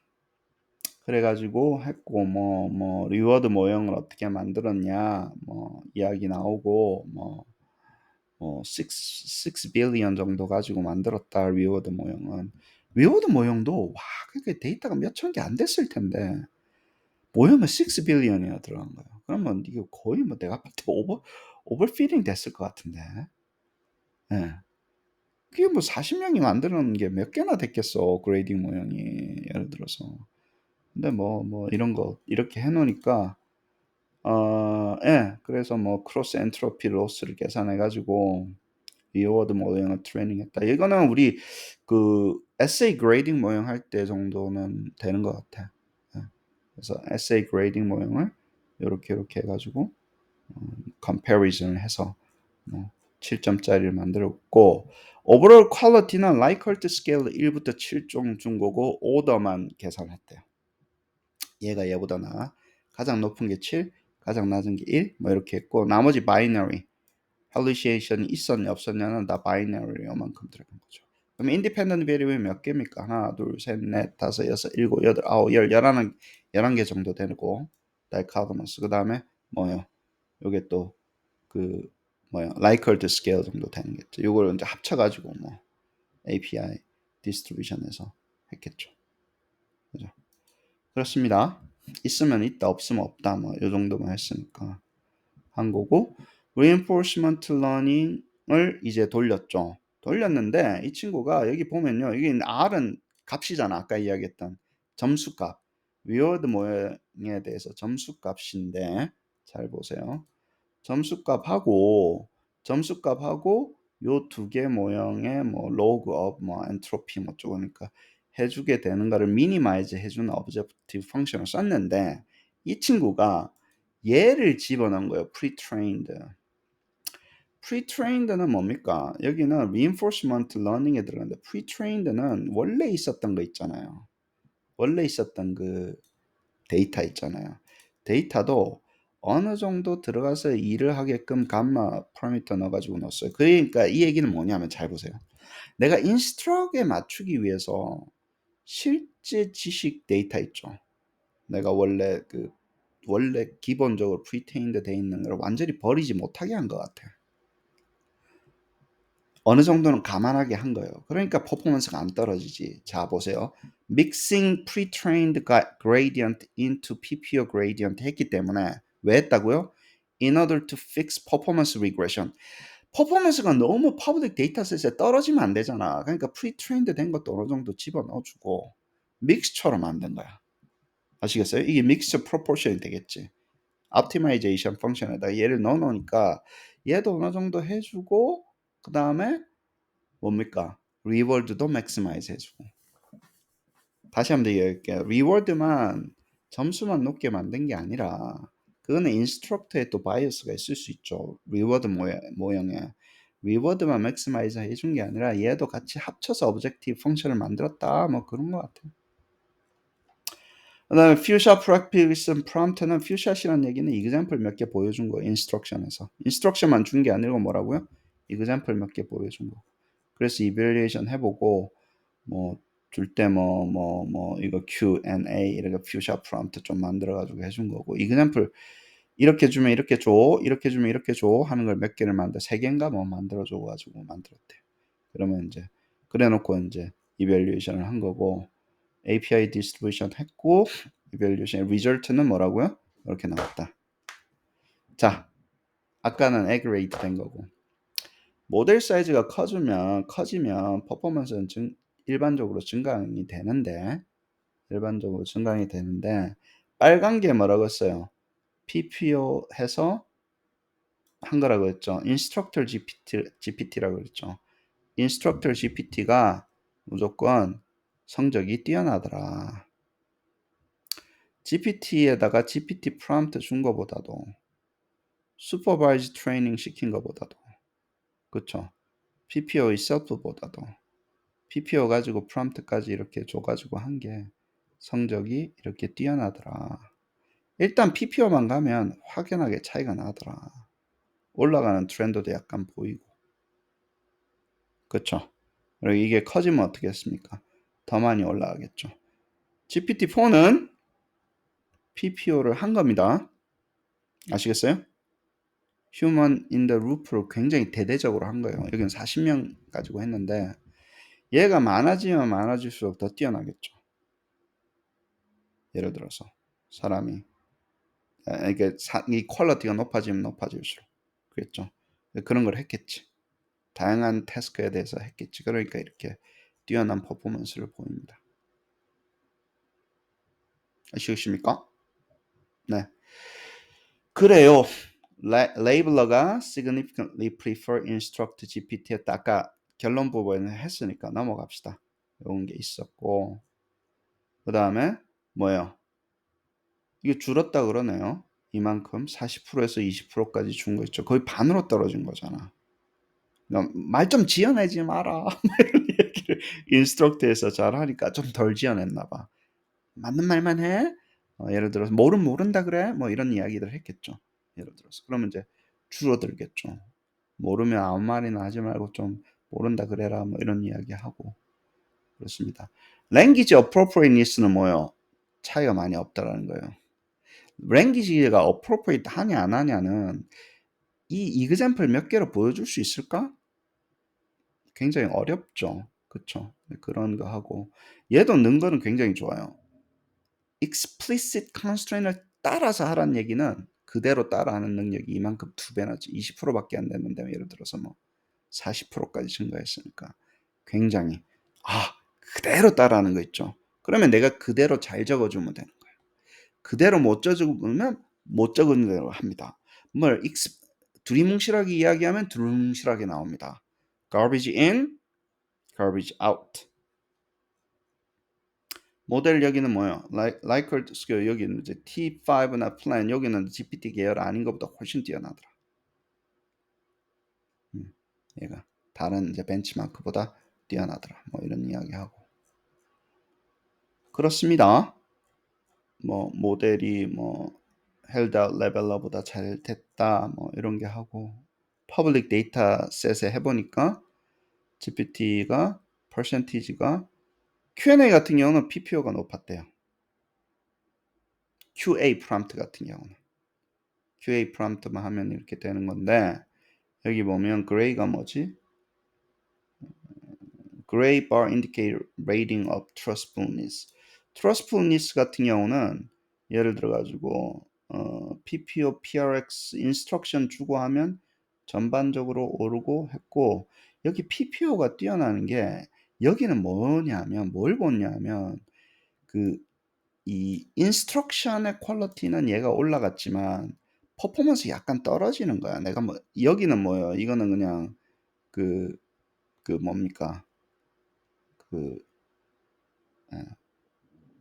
그래가지고 했고 뭐 리워드 모형을 어떻게 만들었냐 뭐 이야기 나오고 뭐 6 빌리언 정도 가지고 만들었다 리워드 모형은. 리워드 모형도 와 그게 데이터가 몇 천 개 안 됐을 텐데 모형은 6 빌리언이나 들어간 거예요. 그러면 이게 거의 뭐 내가 볼 때 오버피딩 됐을 것 같은데. 예. 그게 뭐 40명이 만드는 게 몇 개나 됐겠어 그레이딩 모형이 예를 들어서. 근데 뭐 이런 거 이렇게 해놓으니까 예 그래서 뭐 크로스 엔트로피 로스를 계산해 가지고 리워드 모형을 트레이닝했다. 이거는 우리 그 에세이 그레이딩 모형 할 때 정도는 되는 것 같아. 그래서 에세이 그레이딩 모형을 이렇게 해가지고 컴패리즌을 해서 7점짜리를 만들었고, 오버롤 퀄리티는 라이커트 스케일로 1부터 7 준 거고 오더만 계산했대요. 얘가 얘보다 나아. 가장 높은 게 7, 가장 낮은 게 1, 뭐 이렇게 했고, 나머지 바이너리 hallucination이 있었냐 없었냐는 다 바이너리 요만큼 들어간 거죠. 그럼 인디펜던트 베리어블이 몇 개입니까? 하나, 둘, 셋, 넷, 다섯, 여섯, 일곱, 여덟, 아홉, 열, 11개 정도 되고, 다이카토머스. 그 다음에 뭐요? 요게 또 그 뭐야, 라이커트 스케일 정도 되는 거죠. 요걸 이제 합쳐가지고 뭐 API 디스트리뷰션에서 했겠죠. 그죠? 그렇습니다. 있으면 있다, 없으면 없다, 뭐 요 정도만 했으니까 한 거고, reinforcement learning을 이제 돌렸죠. 돌렸는데 이 친구가 여기 보면요, 여기 R은 값이잖아. 아까 이야기했던 점수값, 위워드 모형에 대해서 점수값인데, 잘 보세요. 점수값하고 요 두 개 모형의 뭐 로그업, 뭐 엔트로피 뭐 쪼그니까 해주게 되는 거를 미니마이즈 해주는 오브젝티브 펑션을 썼는데, 이 친구가 얘를 집어넣은 거예요. pre-trained는 뭡니까? 여기는 reinforcement learning에 들어가는데, pre-trained는 원래 있었던 거 있잖아요. 원래 있었던 그 데이터 있잖아요. 데이터도 어느 정도 들어가서 일을 하게끔 감마 파라미터 넣어가지고 넣었어요. 그러니까 이 얘기는 뭐냐면, 잘 보세요. 내가 인스트럭에 맞추기 위해서 실제 지식 데이터 있죠. 내가 원래 기본적으로 프리테인드 돼 있는 걸 완전히 버리지 못하게 한 것 같아요. 어느 정도는 감안하게 한 거예요. 그러니까 퍼포먼스가 안 떨어지지. 자, 보세요. Mixing pre-trained gradient into PPO gradient 했기 때문에 왜 했다고요? In order to fix performance regression. 퍼포먼스가 너무 퍼블릭 데이터셋에 떨어지면 안 되잖아. 그러니까 pre-trained 된 것도 어느 정도 집어넣어주고 믹스처럼 만든 거야. 아시겠어요? 이게 믹스처 프로포션이 되겠지. optimization 펑션에다 얘를 넣어놓으니까 얘도 어느 정도 해주고, 그 다음에 뭡니까? 리워드도 맥시마이즈 해주고. 다시 한번 얘기할게요. 리워드만 점수만 높게 만든 게 아니라 그거는 인스트럭터에 또 바이어스가 있을 수 있죠. 리워드 모형에 리워드만 맥시마이즈 해준 게 아니라 얘도 같이 합쳐서 오브젝티브 펑션을 만들었다, 뭐 그런 것 같아요. 그 다음에 few-shot practice prompt는 few-shot이라는 얘기는 example 몇 개 보여준 거, instruction에서. instruction만 준 게 아니고 뭐라고요? example 몇 개 보여준 거. 그래서 evaluation 해보고, 뭐 줄 때 이거 Q&A 이렇게 few-shot prompt 좀 만들어가지고 해준 거고, example 이렇게 주면 이렇게 줘, 이렇게 주면 이렇게 줘 하는 걸 몇 개를 만들어, 3개인가 뭐 만들어줘가지고 만들었대. 그러면 이제 그래놓고 이제 evaluation을 한 거고, API 디스트리뷰션 했고, evaluation result는 뭐라고요? 이렇게 나왔다. 자, 아까는 aggregate 된 거고, 모델 사이즈가 커지면 퍼포먼스는 일반적으로 증강이 되는데, 빨간 게 뭐라고 했어요? PPO 해서 한 거라고 했죠. Instructor GPT라고 그랬죠. Instructor GPT가 무조건 성적이 뛰어나더라. GPT에다가 GPT 프롬프트 준 거보다도, 슈퍼바이즈 트레이닝 시킨 거보다도, 그쵸? PPO itself보다도, PPO 가지고 프롬프트까지 이렇게 줘가지고 한 게 성적이 이렇게 뛰어나더라. 일단 PPO만 가면 확연하게 차이가 나더라. 올라가는 트렌드도 약간 보이고, 그쵸? 그리고 이게 커지면 어떻게 했습니까? 더 많이 올라가겠죠. GPT-4는 PPO를 한 겁니다. 아시겠어요? 휴먼 인 더 루프를 굉장히 대대적으로 한 거예요. 여기는 40명 가지고 했는데, 얘가 많아지면 많아질수록 더 뛰어나겠죠. 예를 들어서 사람이 이게 이 퀄리티가 높아지면 높아질수록, 그랬죠. 그런 걸 했겠지. 다양한 태스크에 대해서 했겠지. 그러니까 이렇게 뛰어난 퍼포먼스를 보입니다. 아시겠습니까? 네. 그래요. 레이블러가 significantly prefer instruct GPT였다. 아까 결론 부분에 했으니까 넘어갑시다. 이런 게 있었고 그 다음에 뭐예요? 이게 줄었다 그러네요. 이만큼 40%에서 20%까지 준 거 있죠. 거의 반으로 떨어진 거잖아. 말 좀 지어내지 마라. 이런 얘기를 인스트럭트에서 잘 하니까 좀 덜 지어냈나 봐. 맞는 말만 해. 예를 들어서 모른다 그래. 뭐 이런 이야기들 했겠죠. 예를 들어서 그러면 이제 줄어들겠죠. 모르면 아무 말이나 하지 말고 좀 모른다 그래라. 뭐 이런 이야기 하고 그렇습니다. language appropriateness는 뭐예요? 차이가 많이 없다라는 거예요. language가 appropriate 하냐 안 하냐는 이 example 몇 개로 보여줄 수 있을까? 굉장히 어렵죠. 그쵸? 그런 거 하고 얘도 는 거는 굉장히 좋아요. explicit constraint을 따라서 하라는 얘기는 그대로 따라하는 능력이 이만큼 2배나지 20%밖에 안 됐는데 예를 들어서 뭐 40%까지 증가했으니까 굉장히 그대로 따라하는 거 있죠. 그러면 내가 그대로 잘 적어주면 되는 거예요. 그대로 못 적으면 못 적은 대로 합니다. 뭘 두리뭉실하게 이야기하면 두리뭉실하게 나옵니다. garbage in, garbage out. 모델 여기는 뭐예요? Likert Skill 여기는 이제 T5나 Plan 여기는 GPT 계열 아닌 것보다 훨씬 뛰어나더라. 얘가 다른 이제 벤치마크보다 뛰어나더라. 뭐 이런 이야기하고 그렇습니다. 뭐 모델이 뭐 held out 레벨러보다 잘 됐다. 뭐 이런 게 하고 퍼블릭 데이터 셋에 해보니까 GPT가 퍼센티지가 Q&A 같은 경우는 PPO가 높았대요. QA 프롬프트 같은 경우는 QA 프롬프트만 하면 이렇게 되는 건데 여기 보면 그레이가 뭐지? Gray bar indicate rating of trustfulness. trustfulness 같은 경우는 예를 들어 가지고 PPO, PRX instruction 주고 하면 전반적으로 오르고 했고 여기 PPO가 뛰어나는 게 여기는 뭐냐면 뭘 보냐면 이 instruction의 퀄리티는 얘가 올라갔지만 퍼포먼스 약간 떨어지는 거야. 내가 뭐 여기는 뭐예요? 이거는 그냥 그 뭡니까?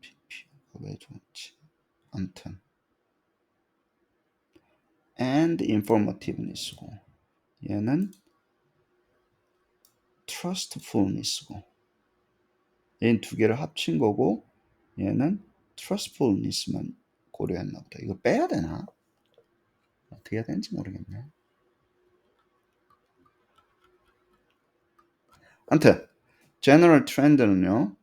PPO가 왜 좋지? 아무튼 and informativeness고 얘는 trustfulness고 얘는 두 개를 합친 거고 얘는 trustfulness만 고려했나 보다. 이거 빼야 되나? 어떻게 해야 되는지 모르겠네. 아무튼 general trend는요.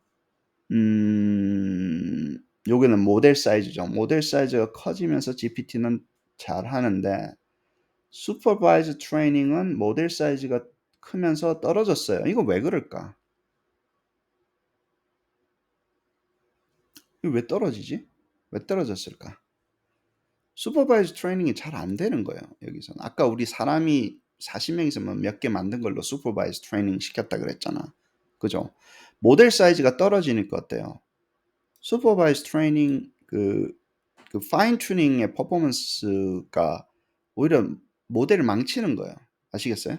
여기는 모델 사이즈죠. 모델 사이즈가 커지면서 GPT는 잘 하는데 supervised training은 모델 사이즈가 크면서 떨어졌어요. 이거 왜 그럴까? 이거 왜 떨어지지? 왜 떨어졌을까? supervised training이 잘 안 되는 거예요. 여기서는. 아까 우리 사람이 40명 있으면 몇 개 만든 걸로 supervised training 시켰다 그랬잖아. 그죠? 모델 사이즈가 떨어지니까 어때요? supervised training 그 파인 튜닝의 퍼포먼스가 오히려 모델을 망치는 거예요. 아시겠어요?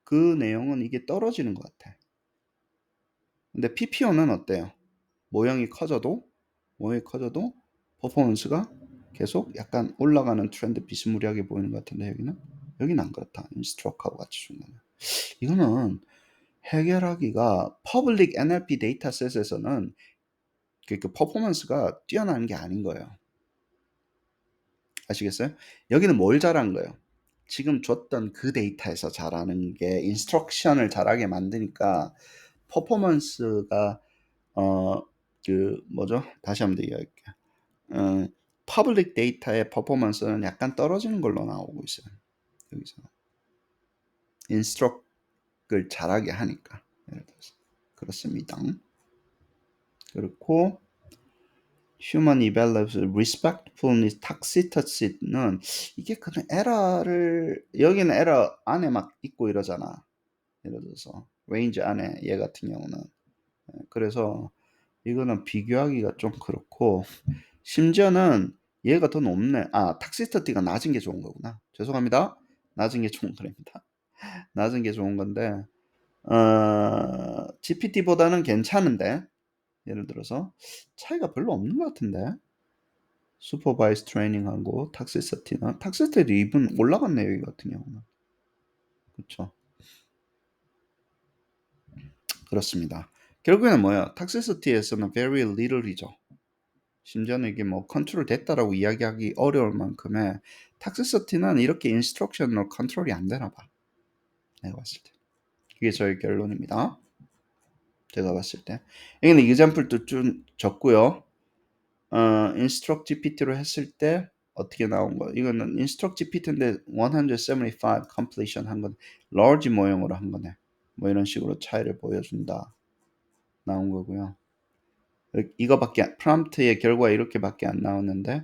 그 내용은 이게 떨어지는 것 같아. 근데 PPO는 어때요? 모형이 커져도 퍼포먼스가 계속 약간 올라가는 트렌드 비스무리하게 보이는 것 같은데 여기는 안 그렇다. 인스트럭하고 같이 준 거는. 이거는 해결하기가 퍼블릭 NLP 데이터셋에서는 그 퍼포먼스가 뛰어나는 게 아닌 거예요. 아시겠어요? 여기는 뭘 잘한 거예요? 지금 줬던 그 데이터에서 잘하는 게 인스트럭션을 잘하게 만드니까 퍼포먼스가 뭐죠? 다시 한번 얘기할게요. 퍼블릭 데이터의 퍼포먼스는 약간 떨어지는 걸로 나오고 있어요. 여기서 인스트럭을 잘하게 하니까 예를 들어서 그렇습니다. 그렇고 human evaluation, respectfulness, toxicity는 이게 그런 에러를 여기는 에러 안에 막 있고 이러잖아. 예를 들어서 range 안에 얘 같은 경우는 그래서 이거는 비교하기가 좀 그렇고 심지어는 얘가 더 높네. 탁시터티가 낮은 게 좋은 거구나. 죄송합니다. 낮은 게 좋은 거랍니다. 낮은 게 좋은 건데 GPT보다는 괜찮은데 예를 들어서 차이가 별로 없는 것 같은데 슈퍼바이스 트레이닝하고 탁시서티도 이분 올라갔네요. 여기 같은 경우는. 그렇죠. 그렇습니다. 결국에는 뭐야? 탁시서티에서는 very little이죠. 심지어는 이게 뭐 컨트롤 됐다라고 이야기하기 어려울 만큼의 탁시서티는 이렇게 인스트럭션으로 컨트롤이 안 되나 봐. 내가 봤을 때. 그게 저의 결론입니다. 제가 봤을 때. 여기는 example도 좀 적고요. instruct GPT로 했을 때 어떻게 나온 거? 이거는 instruct GPT인데 175 completion 한 건 large 모형으로 한 거네. 뭐 이런 식으로 차이를 보여준다. 나온 거고요. 이거밖에 프롬프트의 결과 이렇게밖에 안 나오는데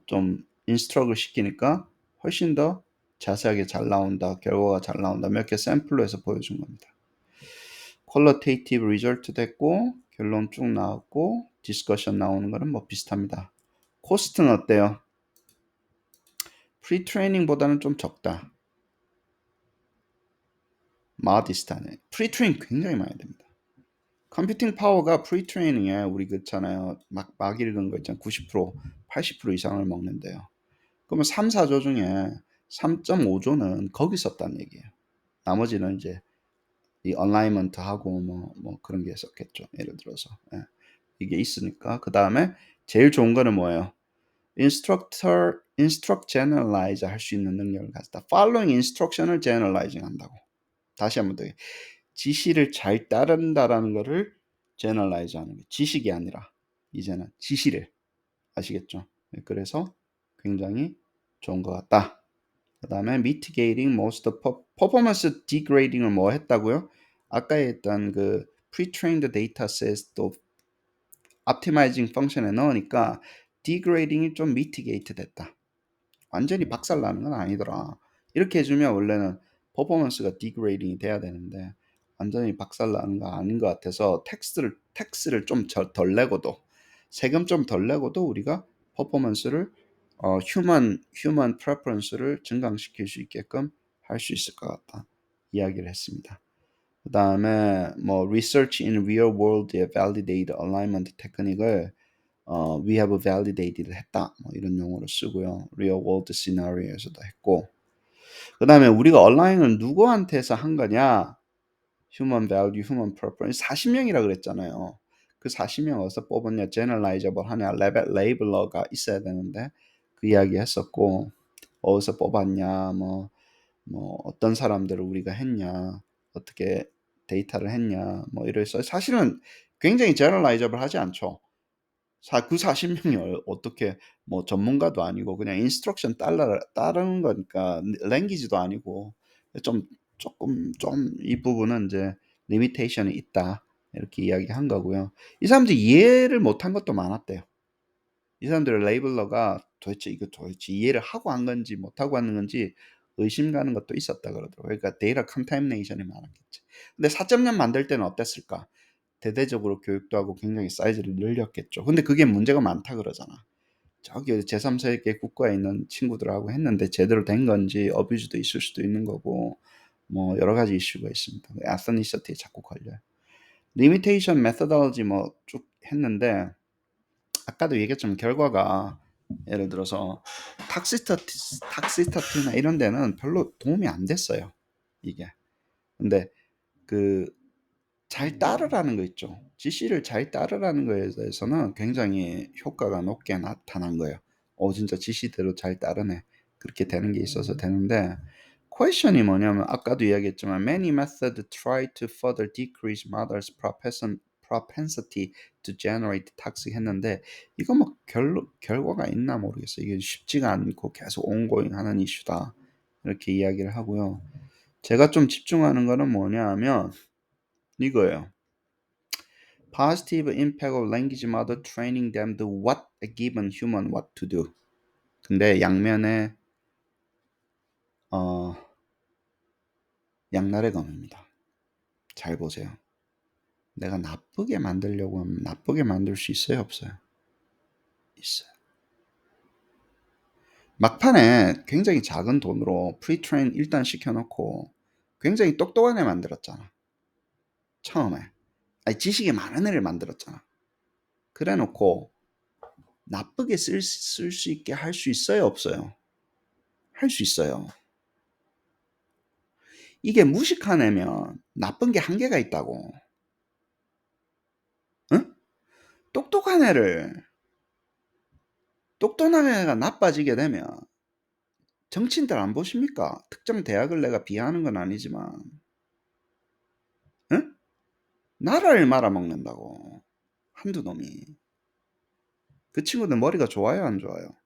좀 instruct을 시키니까 훨씬 더 자세하게 잘 나온다. 결과가 잘 나온다. 몇 개 샘플로 해서 보여준 겁니다. qualitative result 됐고 결론 쭉 나왔고 discussion 나오는 거는 뭐 비슷합니다. 코스트는 어때요? 프리트레이닝보다는 좀 적다. modest하네. 프리트레이닝 굉장히 많이 됩니다. 컴퓨팅 파워가 프리트레이닝에 우리 그렇잖아요. 막 읽은 거 있잖아요. 90%, 80% 이상을 먹는데요. 그러면 3, 4조 중에 3.5조는 거기 썼다는 얘기예요. 나머지는 이제 이 얼라이먼트하고 뭐 그런 게 있었겠죠. 예를 들어서. 예. 이게 있으니까 그 다음에 제일 좋은 거는 뭐예요? instruct generalize 할 수 있는 능력을 가졌다. following instruction을 generalizing 한다고. 다시 한번 더. 지시를 잘 따른다라는 거를 generalize 하는 게 지식이 아니라 이제는 지시를 아시겠죠? 네, 그래서 굉장히 좋은 것 같다. 그 다음에 mitigating most performance degrading을 뭐 했다고요? 아까 했던 그 pre-trained dataset도 optimizing 펑션에 넣으니까 degrading이 좀 mitigate 됐다. 완전히 박살나는 건 아니더라. 이렇게 해주면 원래는 퍼포먼스가 degrading이 돼야 되는데 완전히 박살나는 거 아닌 것 같아서 텍스를 좀 덜 내고도 세금 좀 덜 내고도 우리가 퍼포먼스를 휴먼 프레퍼런스를 증강시킬 수 있게끔 할 수 있을 것 같다. 이야기를 했습니다. 그 다음에 뭐 research in real world에 validate alignment 테크닉을 we have validated 했다. 뭐 이런 용어로 쓰고요. real world scenario에서도 했고 그 다음에 우리가 얼라인을 누구한테서 한 거냐? human value, human preference 40명이라 그랬잖아요. 그 40명 어디서 뽑았냐? generalizable 하냐? 레이블러가 있어야 되는데 그 이야기 했었고 어디서 뽑았냐? 뭐 어떤 사람들을 우리가 했냐? 어떻게 데이터를 했냐? 뭐 이래서 사실은 굉장히 generalizable 하지 않죠. 그 40명이 어떻게 뭐 전문가도 아니고 그냥 인스트럭션 따르는 거니까 랭귀지도 아니고 조금 좀 이 부분은 이제 리미테이션이 있다 이렇게 이야기한 거고요. 이 사람들이 이해를 못한 것도 많았대요. 이 사람들의 레이블러가 도대체 이해를 하고 한 건지 못하고 하는 건지 의심 가는 것도 있었다 그러더라고요. 그러니까 데이터 컨타미네이션이 많았겠지. 근데 4.0 만들 때는 어땠을까? 대대적으로 교육도 하고 굉장히 사이즈를 늘렸겠죠. 근데 그게 문제가 많다 그러잖아. 저기 제3세계 국가에 있는 친구들하고 했는데 제대로 된 건지 어뷰즈도 있을 수도 있는 거고 뭐 여러 가지 이슈가 있습니다. 애서니시티에 자꾸 걸려요. 리미테이션 메서덜지 뭐 쭉 했는데 아까도 얘기했지만 결과가 예를 들어서 탁시터티나 이런 데는 별로 도움이 안 됐어요. 이게. 근데 그 잘 따르라는 거 있죠. 지시를 잘 따르라는 거에 대해서는 굉장히 효과가 높게 나타난 거예요. 진짜 지시대로 잘 따르네. 그렇게 되는 게 있어서 되는데 question이 뭐냐면 아까도 이야기했지만 many methods try to further decrease mother's propensity to generate toxic 했는데 이거 뭐 결과가 있나 모르겠어요. 이게 쉽지가 않고 계속 ongoing 하는 이슈다. 이렇게 이야기를 하고요. 제가 좀 집중하는 거는 뭐냐 하면 이거예요. Positive impact of language model training them to what a given human what to do. 근데 양면에 양날의 검입니다. 잘 보세요. 내가 나쁘게 만들려고 하면 나쁘게 만들 수 있어요, 없어요? 있어요. 막판에 굉장히 작은 돈으로 프리트레인 일단 시켜놓고 굉장히 똑똑한 애 만들었잖아. 처음에. 아니, 지식이 많은 애를 만들었잖아. 그래 놓고 나쁘게 쓸 수 있게 할 수 있어요, 없어요? 할 수 있어요. 이게 무식한 애면 나쁜 게 한계가 있다고. 응? 똑똑한 애를, 똑똑한 애가 나빠지게 되면 정치인들 안 보십니까? 특정 대학을 내가 비하하는 건 아니지만, 응? 나라를 말아먹는다고. 한두 놈이. 그 친구들 머리가 좋아요, 안 좋아요?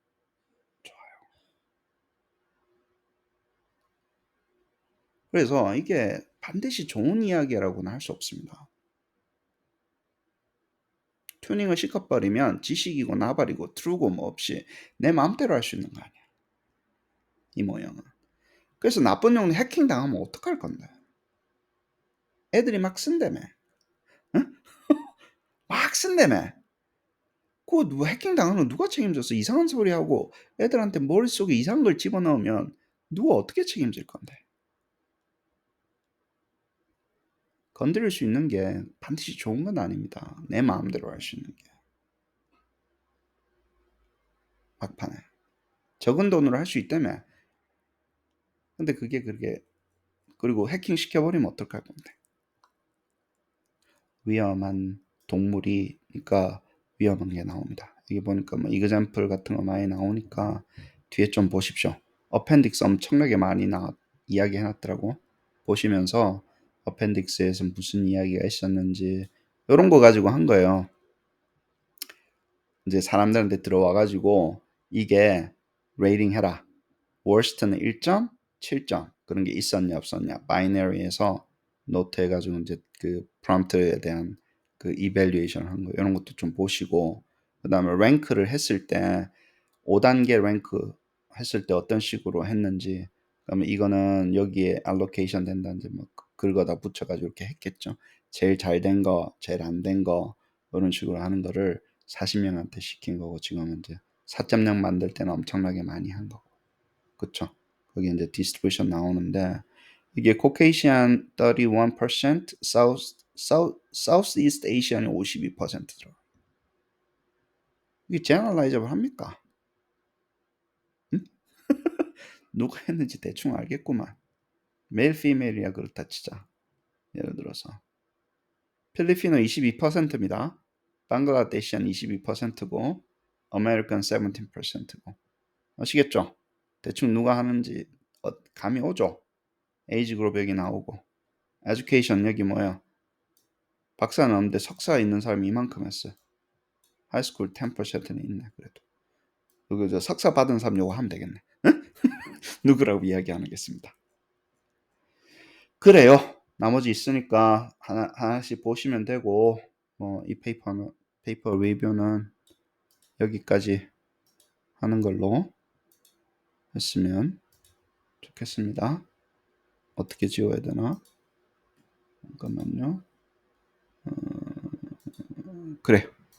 그래서 이게 반드시 좋은 이야기라고는 할 수 없습니다. 튜닝을 시켜버리면 지식이고 나발이고 트루고 뭐 없이 내 마음대로 할 수 있는 거 아니야. 이 모형은. 그래서 나쁜 놈이 해킹 당하면 어떡할 건데? 애들이 막 쓴다며. 응? 막 쓴다며. 그거 누가 해킹 당하면 누가 책임졌어? 이상한 소리 하고 애들한테 머릿속에 이상한 걸 집어넣으면 누가 어떻게 책임질 건데? 건드릴 수 있는 게 반드시 좋은 건 아닙니다. 내 마음대로 할 수 있는 게. 막판에. 적은 돈으로 할 수 있다며. 근데 그게 그리고 해킹 시켜버리면 어떡할 건데? 위험한 동물이, 그러니까 위험한 게 나옵니다. 여기 보니까 뭐 이그젬플 같은 거 많이 나오니까 뒤에 좀 보십시오. 어펜딕스 엄청나게 많이 이야기 해놨더라고. 보시면서 어펜딕스에서 무슨 이야기가 있었는지 이런 거 가지고 한 거예요. 이제 사람들한테 들어와가지고 이게 레이팅 해라. worst는 1점, 7점 그런 게 있었냐 없었냐 바이너리에서 노트 해가지고 이제 그 프롬프트에 대한 그 이밸류에이션 하는 거 이런 것도 좀 보시고 그 다음에 랭크를 했을 때 5단계 랭크 했을 때 어떤 식으로 했는지 그다음에 이거는 여기에 알로케이션 된다든지 뭐 긁어다 붙여가지고 이렇게 했겠죠. 제일 잘 된 거, 제일 안 된 거 이런 식으로 하는 거를 40명한테 시킨 거고 지금은 이제 4.0 만들 때는 엄청나게 많이 한 거고 그쵸? 거기 이제 디스트리뷰션 나오는데 이게 코케이시안 31%, 사우스 이스트 에이시안이 52%더라. 이게 제너럴라이저블 합니까? 응? 누가 했는지 대충 알겠구만. 메일 피메일이야 그렇다 치자. 예를 들어서 필리핀어 22%입니다. 방글라데시안 22%고 아메리칸 17%고 아시겠죠? 대충 누가 하는지 감이 오죠? 에이지 그룹 여기 나오고 에듀케이션 여기 뭐야? 박사는 없는데 석사 있는 사람이 이만큼 했어. 하이스쿨 10%는 있네 그래도. 그리고 저 석사 받은 사람 요거 하면 되겠네. 누구라고 이야기 안 하겠습니다. 그래요. 나머지 있으니까 하나씩 보시면 되고 이 페이퍼 리뷰는 여기까지 하는 걸로 했으면 좋겠습니다. 어떻게 지워야 되나? 잠깐만요. 그래.